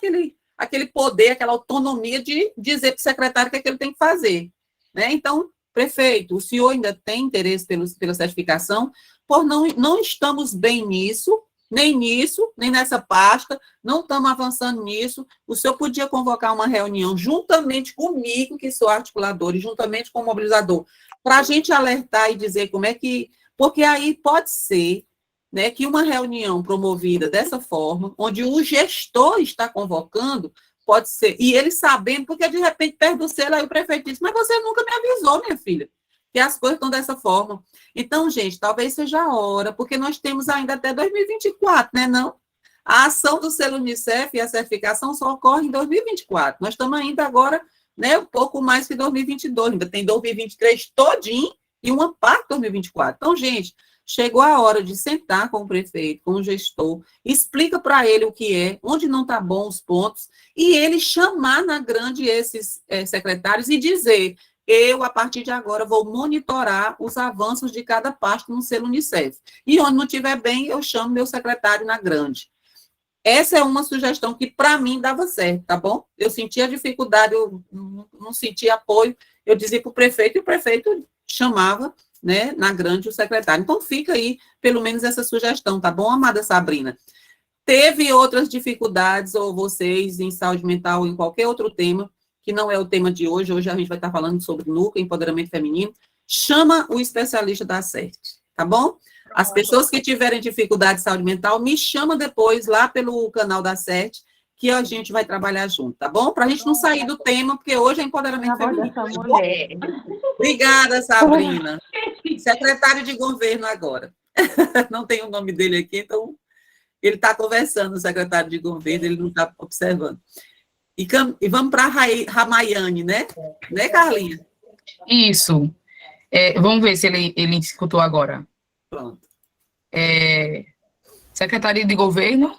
aquele poder, aquela autonomia de dizer para o secretário o que é que ele tem que fazer, né? Então, prefeito, o senhor ainda tem interesse pela certificação? Por não estamos bem nisso, nem nessa pasta, não estamos avançando nisso. O senhor podia convocar uma reunião juntamente comigo, que sou articulador, e juntamente com o mobilizador, para a gente alertar e dizer como é que... Porque aí pode ser, né, que uma reunião promovida dessa forma, onde o gestor está convocando, pode ser, e ele sabendo, porque de repente perde o selo, aí o prefeito diz, mas você nunca me avisou, minha filha, que as coisas estão dessa forma. Então, gente, talvez seja a hora, porque nós temos ainda até 2024, né, não? A ação do selo Unicef e a certificação só ocorre em 2024. Nós estamos ainda agora, né, um pouco mais que 2022, ainda tem 2023 todinho e uma parte de 2024. Então, gente, chegou a hora de sentar com o prefeito, com o gestor, explica para ele o que é, onde não está bom os pontos, e ele chamar na grande esses secretários e dizer, eu, a partir de agora, vou monitorar os avanços de cada pasta no selo Unicef. E onde não estiver bem, eu chamo meu secretário na grande. Essa é uma sugestão que, para mim, dava certo, tá bom? Eu sentia dificuldade, eu não sentia apoio, eu dizia para o prefeito, e o prefeito chamava, né, na grande o secretário. Então, fica aí, pelo menos, essa sugestão, tá bom, amada Sabrina? Teve outras dificuldades, ou vocês, em saúde mental, ou em qualquer outro tema, que não é o tema de hoje a gente vai estar falando sobre núcleo, empoderamento feminino, chama o especialista da CERT, tá bom? As pessoas que tiverem dificuldade de saúde mental, me chama depois lá pelo canal da CERT, que a gente vai trabalhar junto, tá bom? Para a gente não sair do tema, porque hoje é empoderamento feminino. Tá bom? Obrigada, Sabrina. Secretário de governo agora. Não tem o nome dele aqui, então ele está conversando, o secretário de governo, ele não está observando. E vamos para a Ramayane, né? Né, Carlinha? Isso. Vamos ver se ele escutou agora. Pronto. Secretaria de Governo?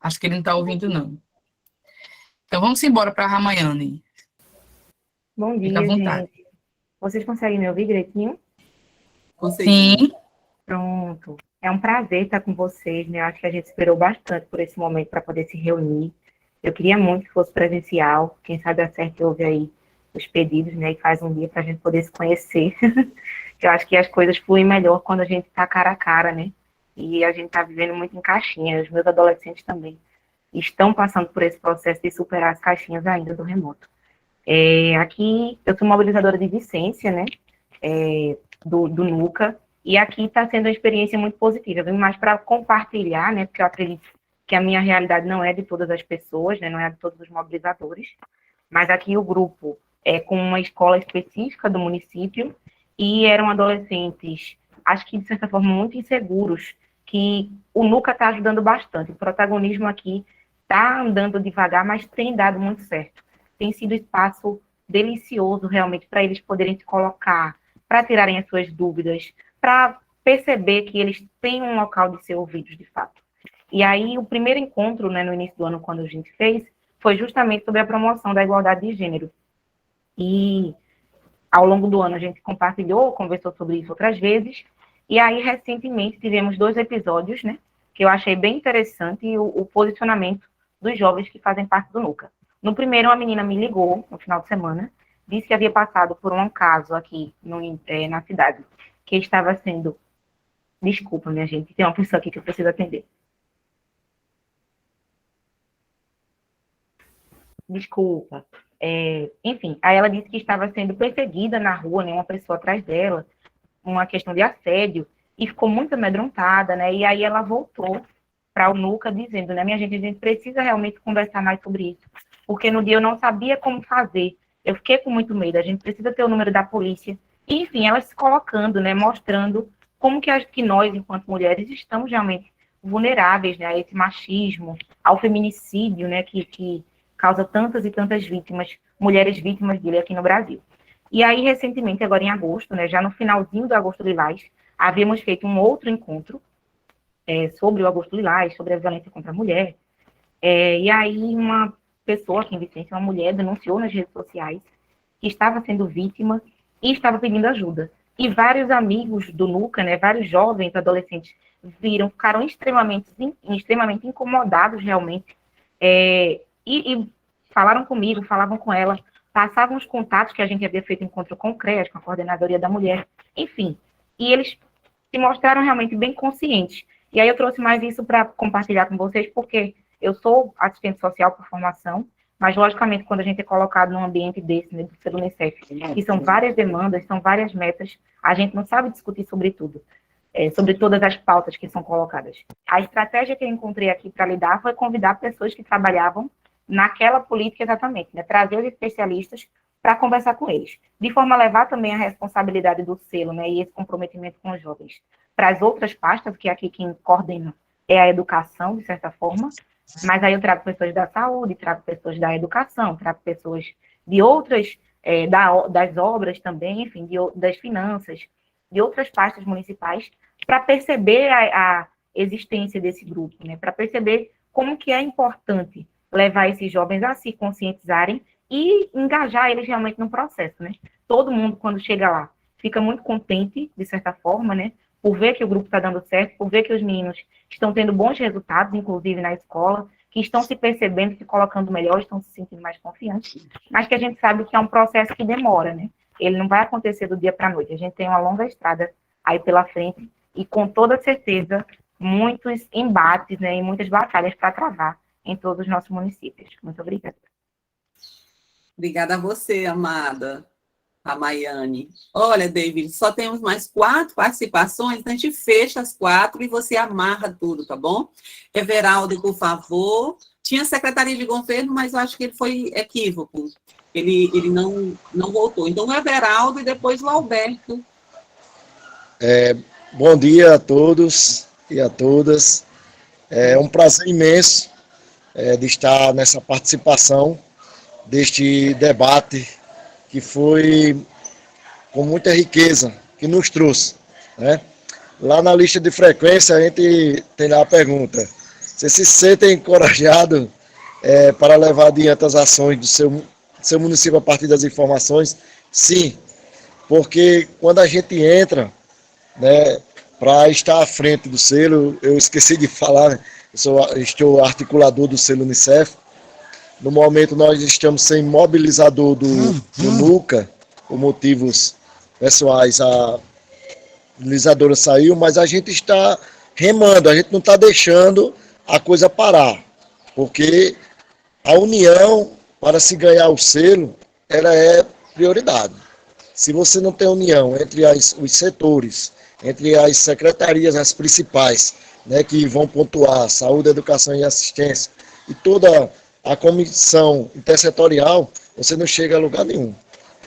Acho que ele não está ouvindo, não. Então, vamos embora para a Ramayane. Bom dia, fica à vontade. gente. Vocês conseguem me ouvir direitinho? Sim. Pronto. É um prazer estar com vocês, né? Eu acho que a gente esperou bastante por esse momento para poder se reunir. Eu queria muito que fosse presencial. Quem sabe a CERT ouve aí os pedidos, né? E faz um dia para a gente poder se conhecer. Eu acho que as coisas fluem melhor quando a gente está cara a cara, né? E a gente está vivendo muito em caixinha. Os meus adolescentes também estão passando por esse processo de superar as caixinhas ainda do remoto. Aqui, eu sou mobilizadora de Vicência, né? Do NUCA. E aqui está sendo uma experiência muito positiva. Eu vim mais para compartilhar, né? Porque eu acredito que a minha realidade não é de todas as pessoas, né, não é de todos os mobilizadores, mas aqui o grupo é com uma escola específica do município e eram adolescentes, acho que de certa forma muito inseguros, que o NUCA está ajudando bastante. O protagonismo aqui está andando devagar, mas tem dado muito certo. Tem sido espaço delicioso realmente para eles poderem se colocar, para tirarem as suas dúvidas, para perceber que eles têm um local de ser ouvidos de fato. E aí, o primeiro encontro, né, no início do ano, quando a gente fez, foi justamente sobre a promoção da igualdade de gênero. E ao longo do ano a gente compartilhou, conversou sobre isso outras vezes, e aí recentemente tivemos 2 episódios, né, que eu achei bem interessante o posicionamento dos jovens que fazem parte do NUCA. No primeiro, uma menina me ligou no final de semana, disse que havia passado por um caso aqui na cidade, que estava sendo... Desculpa, minha gente, tem uma pessoa aqui que eu preciso atender. Desculpa. Enfim, aí ela disse que estava sendo perseguida na rua, né, uma pessoa atrás dela, uma questão de assédio, e ficou muito amedrontada, né, e aí ela voltou para o NUCA dizendo, né, minha gente, a gente precisa realmente conversar mais sobre isso, porque no dia eu não sabia como fazer, eu fiquei com muito medo, a gente precisa ter o número da polícia, e, enfim, ela se colocando, né, mostrando como que nós, enquanto mulheres, estamos realmente vulneráveis, né, a esse machismo, ao feminicídio, né, que causa tantas e tantas vítimas, mulheres vítimas dele aqui no Brasil. E aí, recentemente, agora em agosto, né, já no finalzinho do Agosto Lilás, havíamos feito um outro encontro sobre o Agosto Lilás, sobre a violência contra a mulher, e aí uma pessoa aqui em Vicência, uma mulher, denunciou nas redes sociais que estava sendo vítima e estava pedindo ajuda. E vários amigos do NUCA, né, vários jovens, adolescentes, ficaram extremamente incomodados realmente, e falaram comigo, falavam com ela, passavam os contatos que a gente havia feito encontro com o CREAS, com a Coordenadoria da Mulher, enfim. E eles se mostraram realmente bem conscientes. E aí eu trouxe mais isso para compartilhar com vocês, porque eu sou assistente social por formação, mas, logicamente, quando a gente é colocado num ambiente desse, né, do Unicef, que são várias demandas, são várias metas, a gente não sabe discutir sobre tudo, sobre todas as pautas que são colocadas. A estratégia que eu encontrei aqui para lidar foi convidar pessoas que trabalhavam naquela política exatamente, né, trazer os especialistas para conversar com eles, de forma a levar também a responsabilidade do selo, né, e esse comprometimento com os jovens para as outras pastas, que aqui quem coordena é a educação, de certa forma, mas aí eu trago pessoas da saúde, trago pessoas da educação, trago pessoas de outras, das obras também, enfim, das finanças, de outras pastas municipais, para perceber a existência desse grupo, né, para perceber como que é importante levar esses jovens a se conscientizarem e engajar eles realmente no processo, né? Todo mundo, quando chega lá, fica muito contente, de certa forma, né? Por ver que o grupo está dando certo, por ver que os meninos estão tendo bons resultados, inclusive na escola, que estão se percebendo, se colocando melhor, estão se sentindo mais confiantes, mas que a gente sabe que é um processo que demora, né? Ele não vai acontecer do dia para a noite. A gente tem uma longa estrada aí pela frente e, com toda certeza, muitos embates, né, e muitas batalhas para travar em todos os nossos municípios. Muito obrigada. Obrigada a você, amada, a Maiane. Olha, David, só temos mais 4 participações, então a gente fecha as 4 e você amarra tudo, tá bom? Everaldo, por favor. Tinha secretaria de governo, mas eu acho que ele foi equívoco. Ele não voltou. Então, o Everaldo e depois o Alberto. Bom dia a todos e a todas. É um prazer imenso de estar nessa participação deste debate que foi com muita riqueza, que nos trouxe, né? Lá na lista de frequência a gente tem lá a pergunta: você se sente encorajado para levar adiante as ações do seu município a partir das informações? Sim, porque quando a gente entra, né, para estar à frente do selo, eu esqueci de falar, né? Estou articulador do selo Unicef. No momento nós estamos sem mobilizador do NUCA, por motivos pessoais, a mobilizadora saiu, mas a gente está remando, a gente não está deixando a coisa parar, porque a união, para se ganhar o selo, ela é prioridade. Se você não tem união entre os setores, entre as secretarias, as principais, né, que vão pontuar saúde, educação e assistência, e toda a comissão intersetorial, você não chega a lugar nenhum,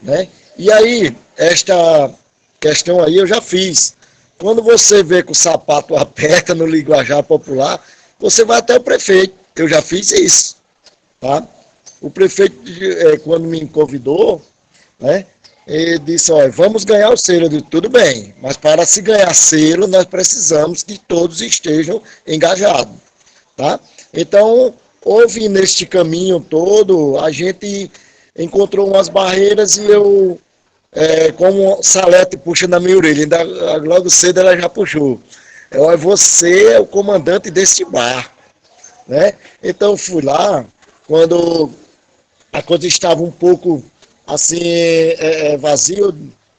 né? E aí, esta questão aí eu já fiz. Quando você vê que o sapato aperta no linguajar popular, você vai até o prefeito. Eu já fiz isso, tá? O prefeito, quando me convidou, né, ele disse: olha, vamos ganhar o selo. Eu disse: tudo bem, mas para se ganhar selo, nós precisamos que todos estejam engajados, tá? Então, houve neste caminho todo, a gente encontrou umas barreiras e eu, como Salete puxa na minha orelha, ainda logo cedo ela já puxou. Você é o comandante deste bar, né? Então eu fui lá, quando a coisa estava um pouco assim, vazia,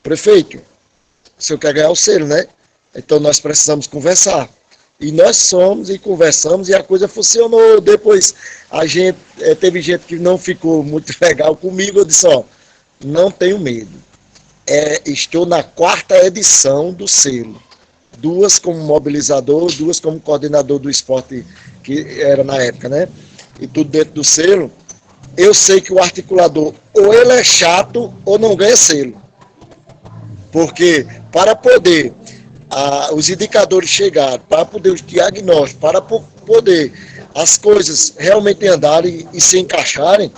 prefeito, o senhor quer ganhar o selo, né? Então nós precisamos conversar. E nós somos e conversamos e a coisa funcionou. Depois teve gente que não ficou muito legal comigo. Eu disse, não tenho medo. Estou na 4ª edição do selo. 2 como mobilizador, 2 como coordenador do esporte, que era na época, né? E tudo dentro do selo. Eu sei que o articulador ou ele é chato ou não ganha selo. Porque para poder os indicadores chegarem, para poder os diagnósticos, para poder as coisas realmente andarem e se encaixarem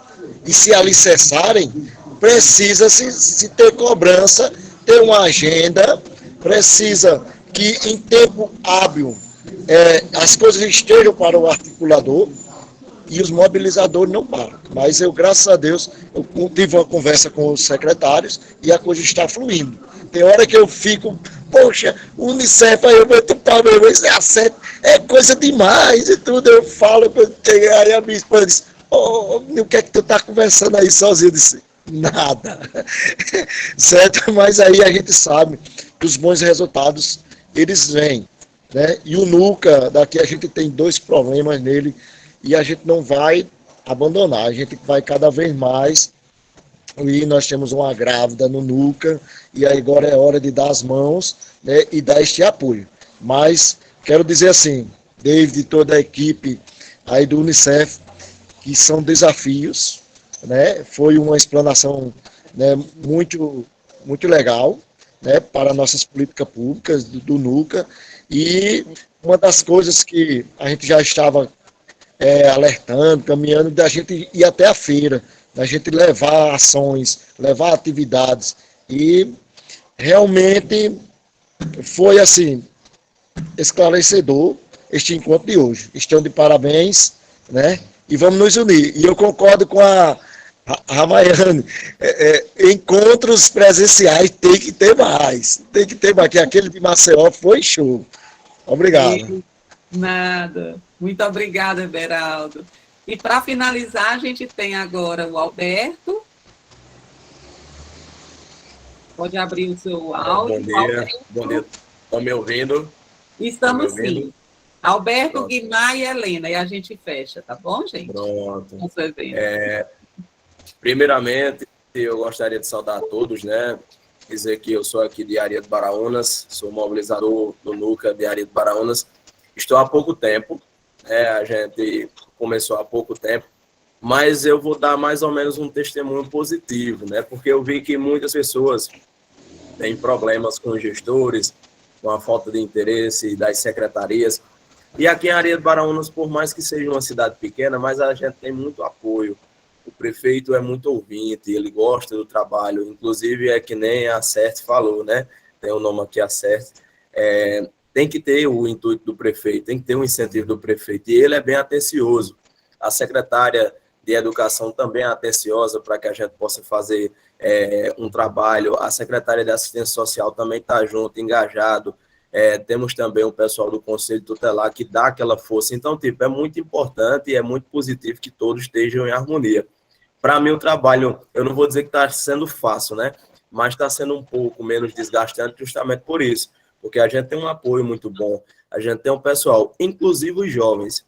e se alicerçarem, precisa se ter cobrança, ter uma agenda, precisa que em tempo hábil as coisas estejam para o articulador e os mobilizadores não param. Mas eu, graças a Deus, eu tive uma conversa com os secretários e a coisa está fluindo. Tem hora que eu fico, poxa, o Unicef, aí eu meto pau, isso é coisa demais e tudo. Eu falo, aí a minha esposa diz, o que é que tu tá conversando aí sozinho? Eu disse, nada. Certo? Mas aí a gente sabe que os bons resultados, eles vêm, né? E o NUCA, daqui a gente tem 2 problemas nele e a gente não vai abandonar, a gente vai cada vez mais. E nós temos uma grávida no NUCA, e agora é hora de dar as mãos, né, e dar este apoio. Mas quero dizer assim, David e toda a equipe aí do Unicef, que são desafios, né, foi uma explanação, né, muito, muito legal, né, para nossas políticas públicas do NUCA, e uma das coisas que a gente já estava alertando, caminhando, da gente ir até a feira, da gente levar ações, levar atividades, e realmente foi assim, esclarecedor este encontro de hoje. Estão de parabéns, né? E vamos nos unir. E eu concordo com a Ramayane, encontros presenciais tem que ter mais, que aquele de Maceió foi show. Obrigado. Nada. Muito obrigada, Beraldo. E para finalizar, a gente tem agora o Alberto. Pode abrir o seu áudio. Bom dia. Estão me ouvindo? Estamos sim. Alberto, Guimar e Helena. E a gente fecha, tá bom, gente? Pronto. Com seu evento. Primeiramente, eu gostaria de saudar a todos, né? Dizer que eu sou aqui de Areia de Baraunas, sou mobilizador do NUCA de Areia de Baraunas. Estou há pouco tempo, a gente começou há pouco tempo, mas eu vou dar mais ou menos um testemunho positivo, né? Porque eu vi que muitas pessoas têm problemas com os gestores, com a falta de interesse das secretarias. E aqui em Areia de Baraunas, por mais que seja uma cidade pequena, mas a gente tem muito apoio. O prefeito é muito ouvinte, ele gosta do trabalho, inclusive é que nem a Acerte falou, né? Tem o nome aqui, Acerte. Tem que ter o intuito do prefeito, tem que ter o incentivo do prefeito, e ele é bem atencioso. A secretária de Educação também é atenciosa para que a gente possa fazer um trabalho. A secretária de Assistência Social também está junto, engajado. Temos também o pessoal do Conselho Tutelar que dá aquela força. Então, é muito importante e é muito positivo que todos estejam em harmonia. Para mim, o trabalho, eu não vou dizer que está sendo fácil, né? Mas está sendo um pouco menos desgastante justamente por isso. Porque a gente tem um apoio muito bom, a gente tem um pessoal, inclusive os jovens,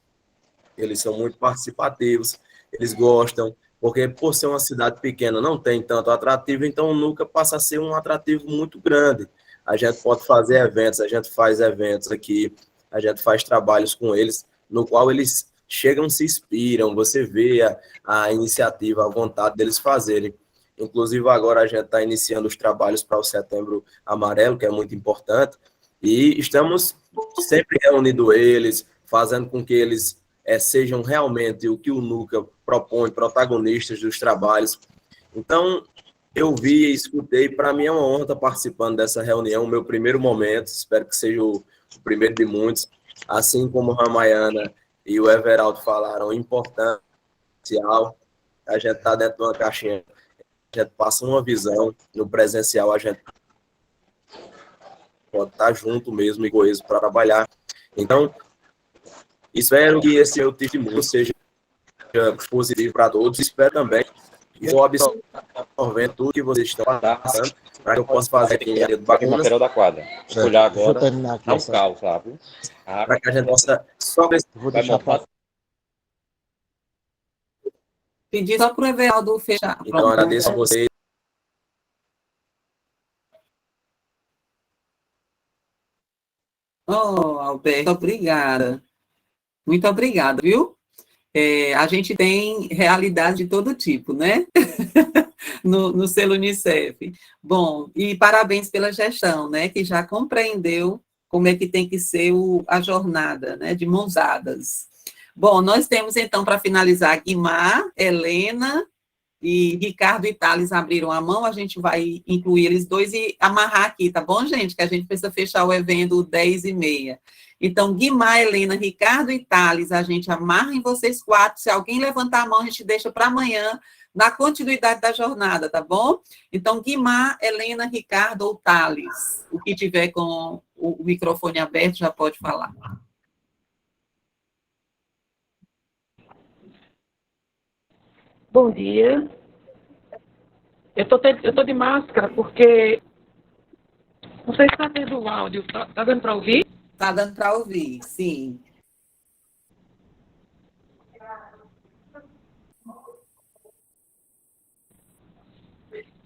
eles são muito participativos, eles gostam, porque por ser uma cidade pequena não tem tanto atrativo, então o NUCA passa a ser um atrativo muito grande. A gente pode fazer eventos, a gente faz eventos aqui, a gente faz trabalhos com eles, no qual eles chegam, se inspiram, você vê a iniciativa, a vontade deles fazerem. Inclusive, agora a gente está iniciando os trabalhos para o Setembro Amarelo, que é muito importante, e estamos sempre reunindo eles, fazendo com que eles sejam realmente o que o NUCA propõe, protagonistas dos trabalhos. Então, eu vi e escutei, para mim é uma honra estar participando dessa reunião, o meu primeiro momento, espero que seja o primeiro de muitos, assim como a Ramayana e o Everaldo falaram, importante, a gente está dentro de uma caixinha, a gente passa uma visão, no presencial a gente pode estar junto mesmo e coeso para trabalhar. Então, espero que esse meu testemunho seja positivo para todos. Espero também que eu absorvendo tudo que vocês estão passando, para que eu possa fazer aqui em material da quadra. Olhar agora, terminar aqui dá um essa- calo, sabe? para que a gente possa só Vai montar. Pedir só para o Everaldo fechar. Então, eu agradeço a vocês. Oh, Alberto, obrigada. Muito obrigada, viu? A gente tem realidade de todo tipo, né? no selo Unicef. Bom, e parabéns pela gestão, né? Que já compreendeu como é que tem que ser a jornada, né? De mãos dadas. Bom, nós temos, então, para finalizar, Guimar, Helena e Ricardo e Thales abriram a mão, a gente vai incluir eles dois e amarrar aqui, tá bom, gente? Que a gente precisa fechar o evento 10h30. Então, Guimar, Helena, Ricardo e Thales, a gente amarra em vocês 4. Se alguém levantar a mão, a gente deixa para amanhã, na continuidade da jornada, tá bom? Então, Guimar, Helena, Ricardo ou Thales. O que tiver com o microfone aberto já pode falar. Bom dia. Eu tô de máscara porque não sei se está tendo o áudio. Tá dando para ouvir? Tá dando para ouvir, sim.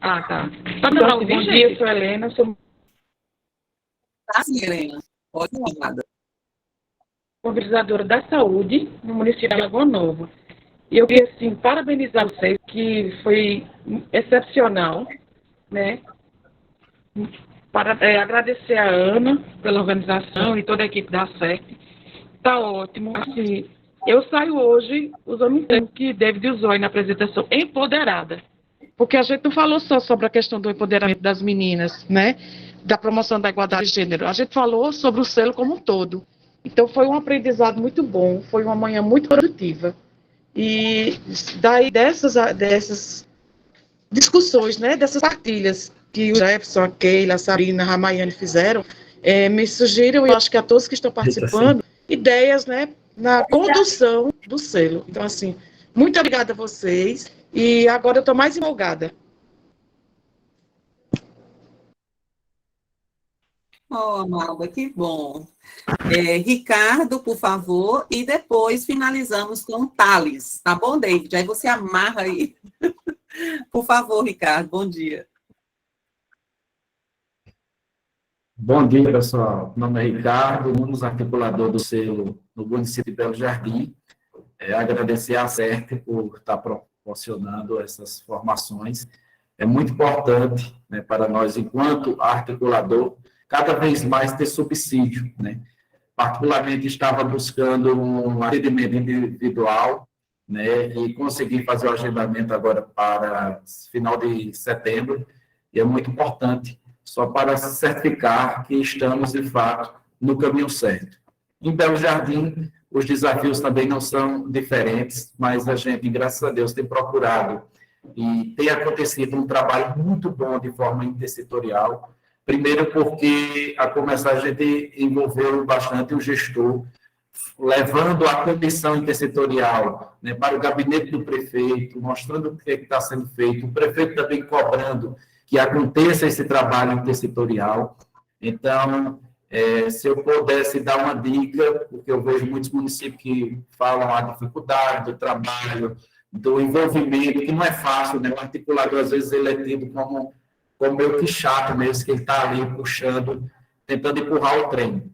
Ah, tá. Tá dando para ouvir, bom dia, eu sou Helena, sou Tá, sim, Helena. Pode falar. mobilizadora da saúde no município de Lagoa Nova. E eu queria, assim, parabenizar vocês, que foi excepcional, né? Agradecer a Ana pela organização e toda a equipe da SEC. Tá ótimo. Assim, eu saio hoje usando um termo que David usou aí na apresentação, empoderada. Porque a gente não falou só sobre a questão do empoderamento das meninas, né? Da promoção da igualdade de gênero. A gente falou sobre o selo como um todo. Então, foi um aprendizado muito bom, foi uma manhã muito produtiva. E daí dessas discussões, né, dessas partilhas que o Jefferson, a Keila, a Sabrina, a Ramayane fizeram, me surgiram, e eu acho que a todos que estão participando, ideias, né, na condução do selo. Então, assim, muito obrigada a vocês, e agora eu estou mais empolgada. Oh, Amalda, que bom. Ricardo, por favor, e depois finalizamos com o Thales, tá bom, David? Aí você amarra aí. Por favor, Ricardo, bom dia. Bom dia, pessoal. Meu nome é Ricardo, um dos articuladores do selo no município de Belo Jardim. Agradecer à CERT por estar proporcionando essas formações. É muito importante, né, para nós, enquanto articulador, cada vez mais ter subsídio, né? Particularmente, estava buscando um atendimento individual, né, e consegui fazer o agendamento agora para final de setembro, e é muito importante, só para certificar que estamos, de fato, no caminho certo. Em Belo Jardim, os desafios também não são diferentes, mas a gente, graças a Deus, tem procurado e tem acontecido um trabalho muito bom de forma intersetorial. Primeiro porque, a começar, a gente envolveu bastante o gestor, levando a comissão intersetorial, né, para o gabinete do prefeito, mostrando o que está sendo feito, o prefeito também cobrando que aconteça esse trabalho intersetorial. Então, se eu pudesse dar uma dica, porque eu vejo muitos municípios que falam a dificuldade do trabalho, do envolvimento, que não é fácil, né? O articulador, às vezes, ele é tido como meio que chato mesmo, que ele está ali puxando, tentando empurrar o trem.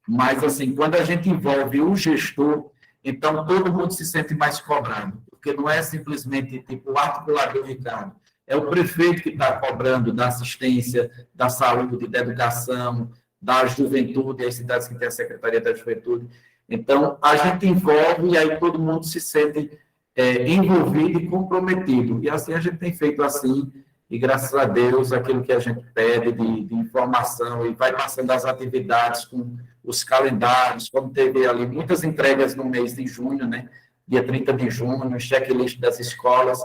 Mas, assim, quando a gente envolve o gestor, então todo mundo se sente mais cobrado, porque não é simplesmente tipo o articulador, Ricardo, é o prefeito que está cobrando da assistência, da saúde, da educação, da juventude, as cidades que têm a Secretaria da Juventude. Então, a gente envolve e aí todo mundo se sente envolvido e comprometido. E assim a gente tem feito assim, e graças a Deus, aquilo que a gente pede de informação, e vai passando as atividades com os calendários, como teve ali muitas entregas no mês de junho, né? dia 30 de junho, checklist das escolas.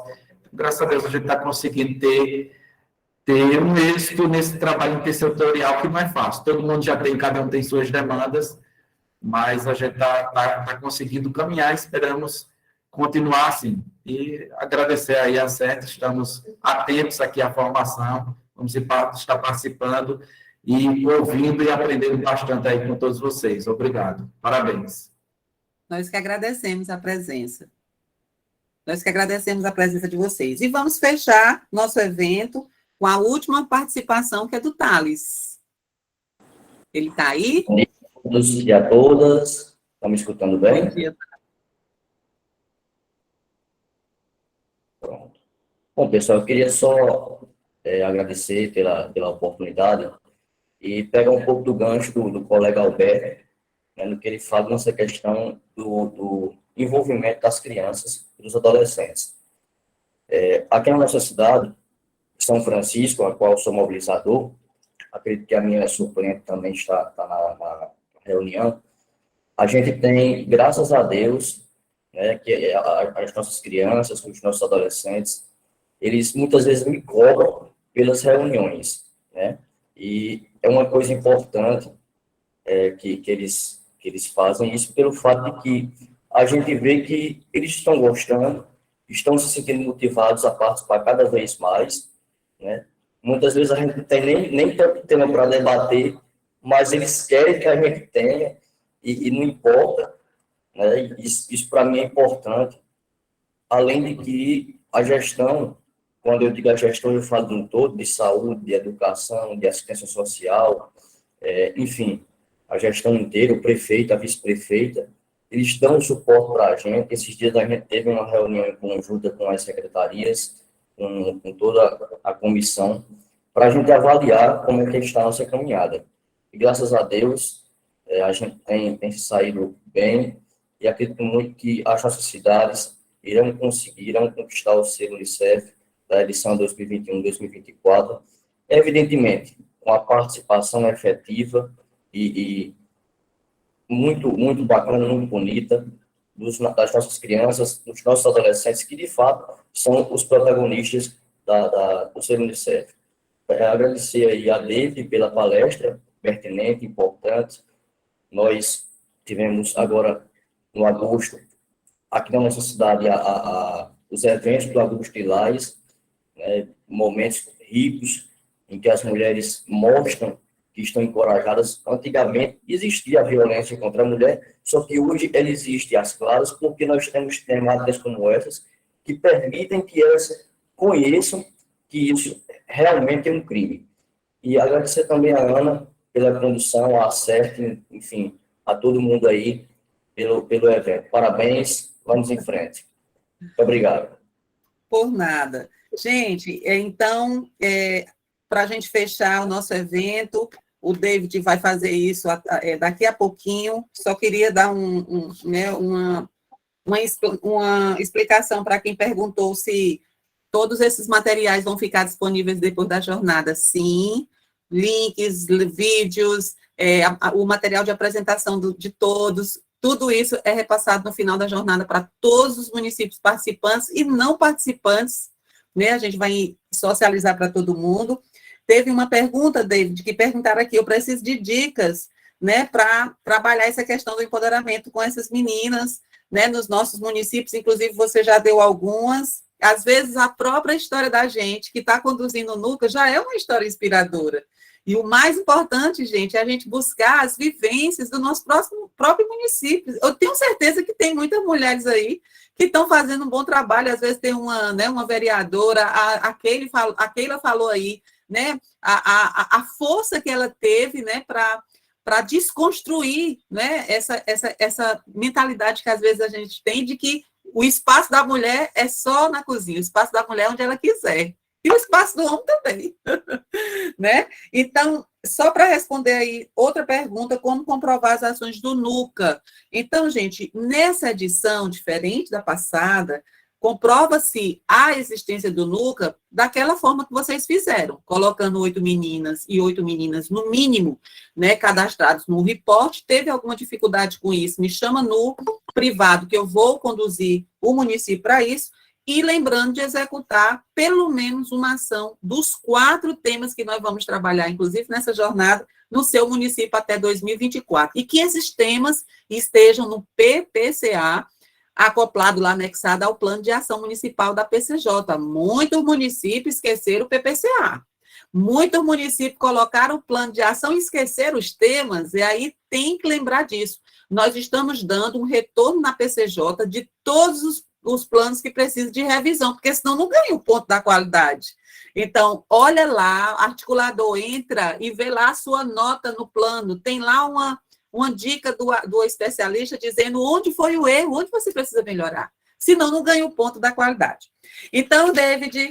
Graças a Deus, a gente está conseguindo ter um êxito nesse trabalho intersetorial que não é fácil. Todo mundo já tem, cada um tem suas demandas, mas a gente está conseguindo caminhar, esperamos continuar assim. E agradecer aí a CERT, estamos atentos aqui à formação, vamos estar participando e ouvindo e aprendendo bastante aí com todos vocês. Obrigado. Parabéns. Nós que agradecemos a presença. Nós que agradecemos a presença de vocês. E vamos fechar nosso evento com a última participação, que é do Thales. Ele está aí? Bom dia a todos e a todas. Estão me escutando bem? Bom dia. Pronto. Bom, pessoal, eu queria só agradecer pela oportunidade e pegar um pouco do gancho do colega Alberto, né, no que ele fala nessa questão do envolvimento das crianças e dos adolescentes. Aqui na nossa cidade, São Francisco, a qual sou mobilizador, acredito que a minha suplente também está na reunião, a gente tem, graças a Deus, né, que as nossas crianças, os nossos adolescentes, eles muitas vezes me cobram pelas reuniões, né, e é uma coisa importante que eles fazem isso pelo fato de que a gente vê que eles estão gostando, estão se sentindo motivados a participar cada vez mais, né? Muitas vezes a gente não tem nem tanto tema para debater, mas eles querem que a gente tenha, e não importa, né? Isso para mim é importante, além de que a gestão, quando eu digo a gestão, eu falo de um todo, de saúde, de educação, de assistência social, enfim, a gestão inteira, o prefeito, a vice-prefeita, eles dão suporte para a gente. Esses dias a gente teve uma reunião em conjunta com as secretarias, com toda a comissão, para a gente avaliar como é que está a nossa caminhada. E graças a Deus, a gente tem saído bem, e acredito muito que as nossas cidades irão conquistar o selo Unicef da edição 2021-2024, evidentemente, com a participação efetiva e muito, muito bacana, muito bonita, das nossas crianças, dos nossos adolescentes, que, de fato, são os protagonistas do selo Unicef. Agradecer aí a David pela palestra pertinente, importante. Nós tivemos agora, no agosto, aqui na nossa cidade, os eventos do Agosto Lilás, né, momentos ricos em que as mulheres mostram que estão encorajadas. Antigamente existia a violência contra a mulher, só que hoje ela existe às claras, porque nós temos temáticas como essas que permitem que elas conheçam que isso realmente é um crime. E agradecer também a Ana pela condução, a CERT, enfim, a todo mundo aí pelo evento. Parabéns, vamos em frente. Muito obrigado. Por nada. Gente, então, para a gente fechar o nosso evento, o David vai fazer isso daqui a pouquinho. Só queria dar uma explicação para quem perguntou se todos esses materiais vão ficar disponíveis depois da jornada. Sim, links, vídeos, o material de apresentação de todos, tudo isso é repassado no final da jornada para todos os municípios participantes e não participantes, né? A gente vai socializar para todo mundo. Teve uma pergunta, David, que perguntaram aqui, eu preciso de dicas, né, para trabalhar essa questão do empoderamento com essas meninas, né, nos nossos municípios, inclusive você já deu algumas. Às vezes a própria história da gente, que está conduzindo o NUCA, já é uma história inspiradora. E o mais importante, gente, é a gente buscar as vivências do nosso próprio município. Eu tenho certeza que tem muitas mulheres aí que estão fazendo um bom trabalho. Às vezes tem uma vereadora, a Keila falou aí, né, a força que ela teve, né, para desconstruir, né, essa mentalidade que às vezes a gente tem de que o espaço da mulher é só na cozinha, o espaço da mulher é onde ela quiser. E o espaço do homem também, né? Então, só para responder aí outra pergunta, como comprovar as ações do NUCA? Então, gente, nessa edição, diferente da passada, comprova-se a existência do NUCA daquela forma que vocês fizeram, colocando 8 meninas e 8 meninas, no mínimo, né, cadastrados no report. Teve alguma dificuldade com isso? Me chama no privado, que eu vou conduzir o município para isso, e lembrando de executar pelo menos uma ação dos 4 temas que nós vamos trabalhar, inclusive nessa jornada, no seu município até 2024. E que esses temas estejam no PPCA, acoplado lá, anexado ao Plano de Ação Municipal da PCJ. Muitos municípios esqueceram o PPCA. Muitos municípios colocaram o plano de ação e esqueceram os temas, e aí tem que lembrar disso. Nós estamos dando um retorno na PCJ de todos os planos que precisam de revisão, porque senão não ganha o ponto da qualidade. Então, olha lá, articulador, entra e vê lá a sua nota no plano, tem lá uma dica do especialista dizendo onde foi o erro, onde você precisa melhorar. Senão, não ganha o ponto da qualidade. Então, David,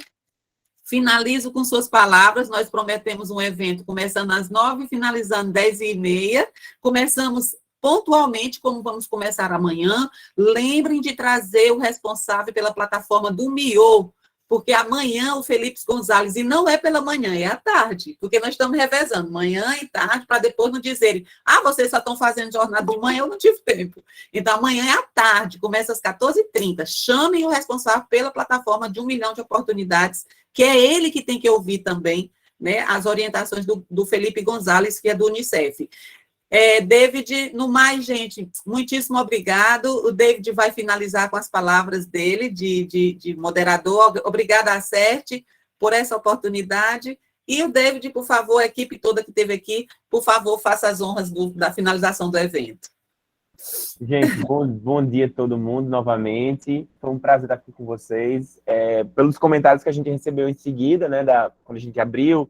finalizo com suas palavras. Nós prometemos um evento começando às 9h, finalizando 10h30. Começamos pontualmente, como vamos começar amanhã. Lembrem de trazer o responsável pela plataforma do MIO, porque amanhã o Felipe Gonzalez, e não é pela manhã, é à tarde, porque nós estamos revezando manhã e tarde, para depois não dizerem, vocês só estão fazendo jornada de manhã, eu não tive tempo. Então, amanhã é à tarde, começa às 14h30. Chamem o responsável pela plataforma de 1 milhão de oportunidades, que é ele que tem que ouvir também, né, as orientações do Felipe Gonzalez, que é do Unicef. David, no mais, gente, muitíssimo obrigado. O David vai finalizar com as palavras dele, de moderador. Obrigada, Acerte, por essa oportunidade. E o David, por favor, a equipe toda que esteve aqui, por favor, faça as honras da finalização do evento. Gente, bom dia a todo mundo novamente. Foi um prazer estar aqui com vocês. Pelos comentários que a gente recebeu em seguida, né, quando a gente abriu,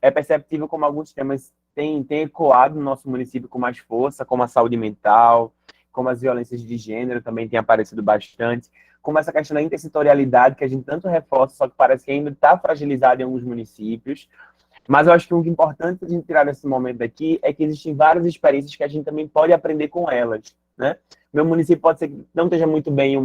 é perceptível como alguns temas têm ecoado no nosso município com mais força, como a saúde mental, como as violências de gênero também tem aparecido bastante, como essa questão da intersetorialidade que a gente tanto reforça, só que parece que ainda está fragilizada em alguns municípios. Mas eu acho que o importante a gente tirar nesse momento aqui é que existem várias experiências que a gente também pode aprender com elas, né? Meu município pode ser que não esteja muito bem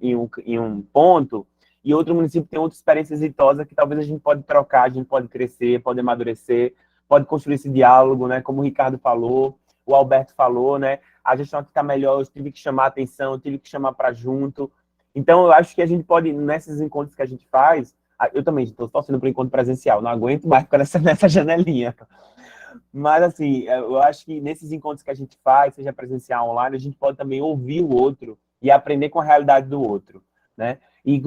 em um ponto, e outro município tem outra experiência exitosa que talvez a gente pode trocar, a gente pode crescer, pode amadurecer, pode construir esse diálogo, né? Como o Ricardo falou, o Alberto falou, né? A gestão aqui está melhor, eu tive que chamar a atenção, eu tive que chamar para junto. Então, eu acho que a gente pode, nesses encontros que a gente faz, eu também estou torcendo para o encontro presencial, não aguento mais ficar nessa janelinha. Mas, assim, eu acho que nesses encontros que a gente faz, seja presencial ou online, a gente pode também ouvir o outro e aprender com a realidade do outro, né? E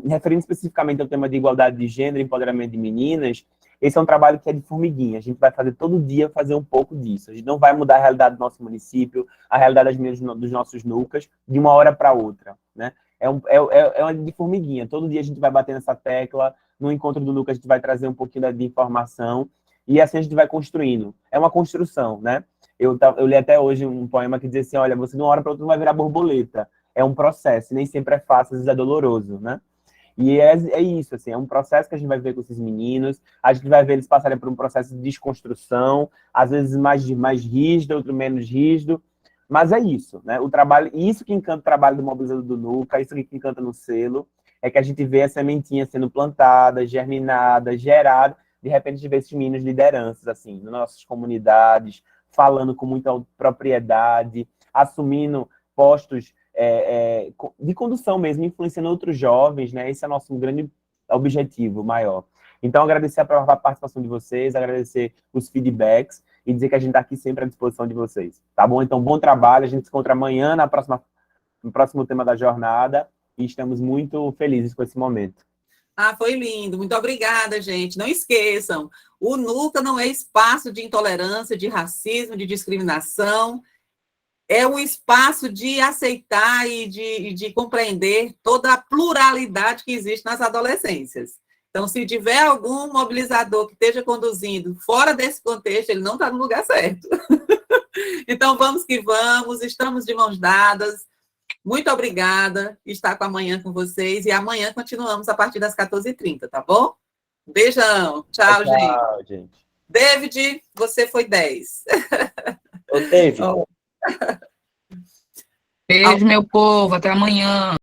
referindo especificamente ao tema de igualdade de gênero, empoderamento de meninas, esse é um trabalho que é de formiguinha. A gente vai fazer todo dia, fazer um pouco disso. A gente não vai mudar a realidade do nosso município, a realidade das meninas dos nossos núcleos, de uma hora para outra, né? É uma de formiguinha. Todo dia a gente vai bater nessa tecla. No encontro do núcleo a gente vai trazer um pouquinho de informação. E assim a gente vai construindo. É uma construção, né? Eu li até hoje um poema que dizia assim, olha, você de uma hora para outra não vai virar borboleta. É um processo, nem sempre é fácil, às vezes é doloroso, né? E é isso, assim, é um processo que a gente vai ver com esses meninos, a gente vai ver eles passarem por um processo de desconstrução, às vezes mais rígido, outro menos rígido, mas é isso, né? O trabalho, e isso que encanta o trabalho do Mobilizador do Nuca, isso que encanta no selo, é que a gente vê a sementinha sendo plantada, germinada, gerada, de repente a gente vê esses meninos lideranças, assim, nas nossas comunidades, falando com muita propriedade, assumindo postos de condução mesmo, influenciando outros jovens, né? Esse é o nosso grande objetivo maior. Então, agradecer a participação de vocês, agradecer os feedbacks e dizer que a gente está aqui sempre à disposição de vocês. Tá bom? Então, bom trabalho. A gente se encontra amanhã no próximo tema da jornada e estamos muito felizes com esse momento. Foi lindo. Muito obrigada, gente. Não esqueçam, o NUCA não é espaço de intolerância, de racismo, de discriminação. É um espaço de aceitar e de compreender toda a pluralidade que existe nas adolescências. Então, se tiver algum mobilizador que esteja conduzindo fora desse contexto, ele não está no lugar certo. Então, vamos que vamos, estamos de mãos dadas. Muito obrigada por estar com amanhã com vocês. E amanhã continuamos a partir das 14h30, tá bom? Beijão. Tchau, gente. David, você foi 10. Ô, David. Beijo, meu povo. Até amanhã.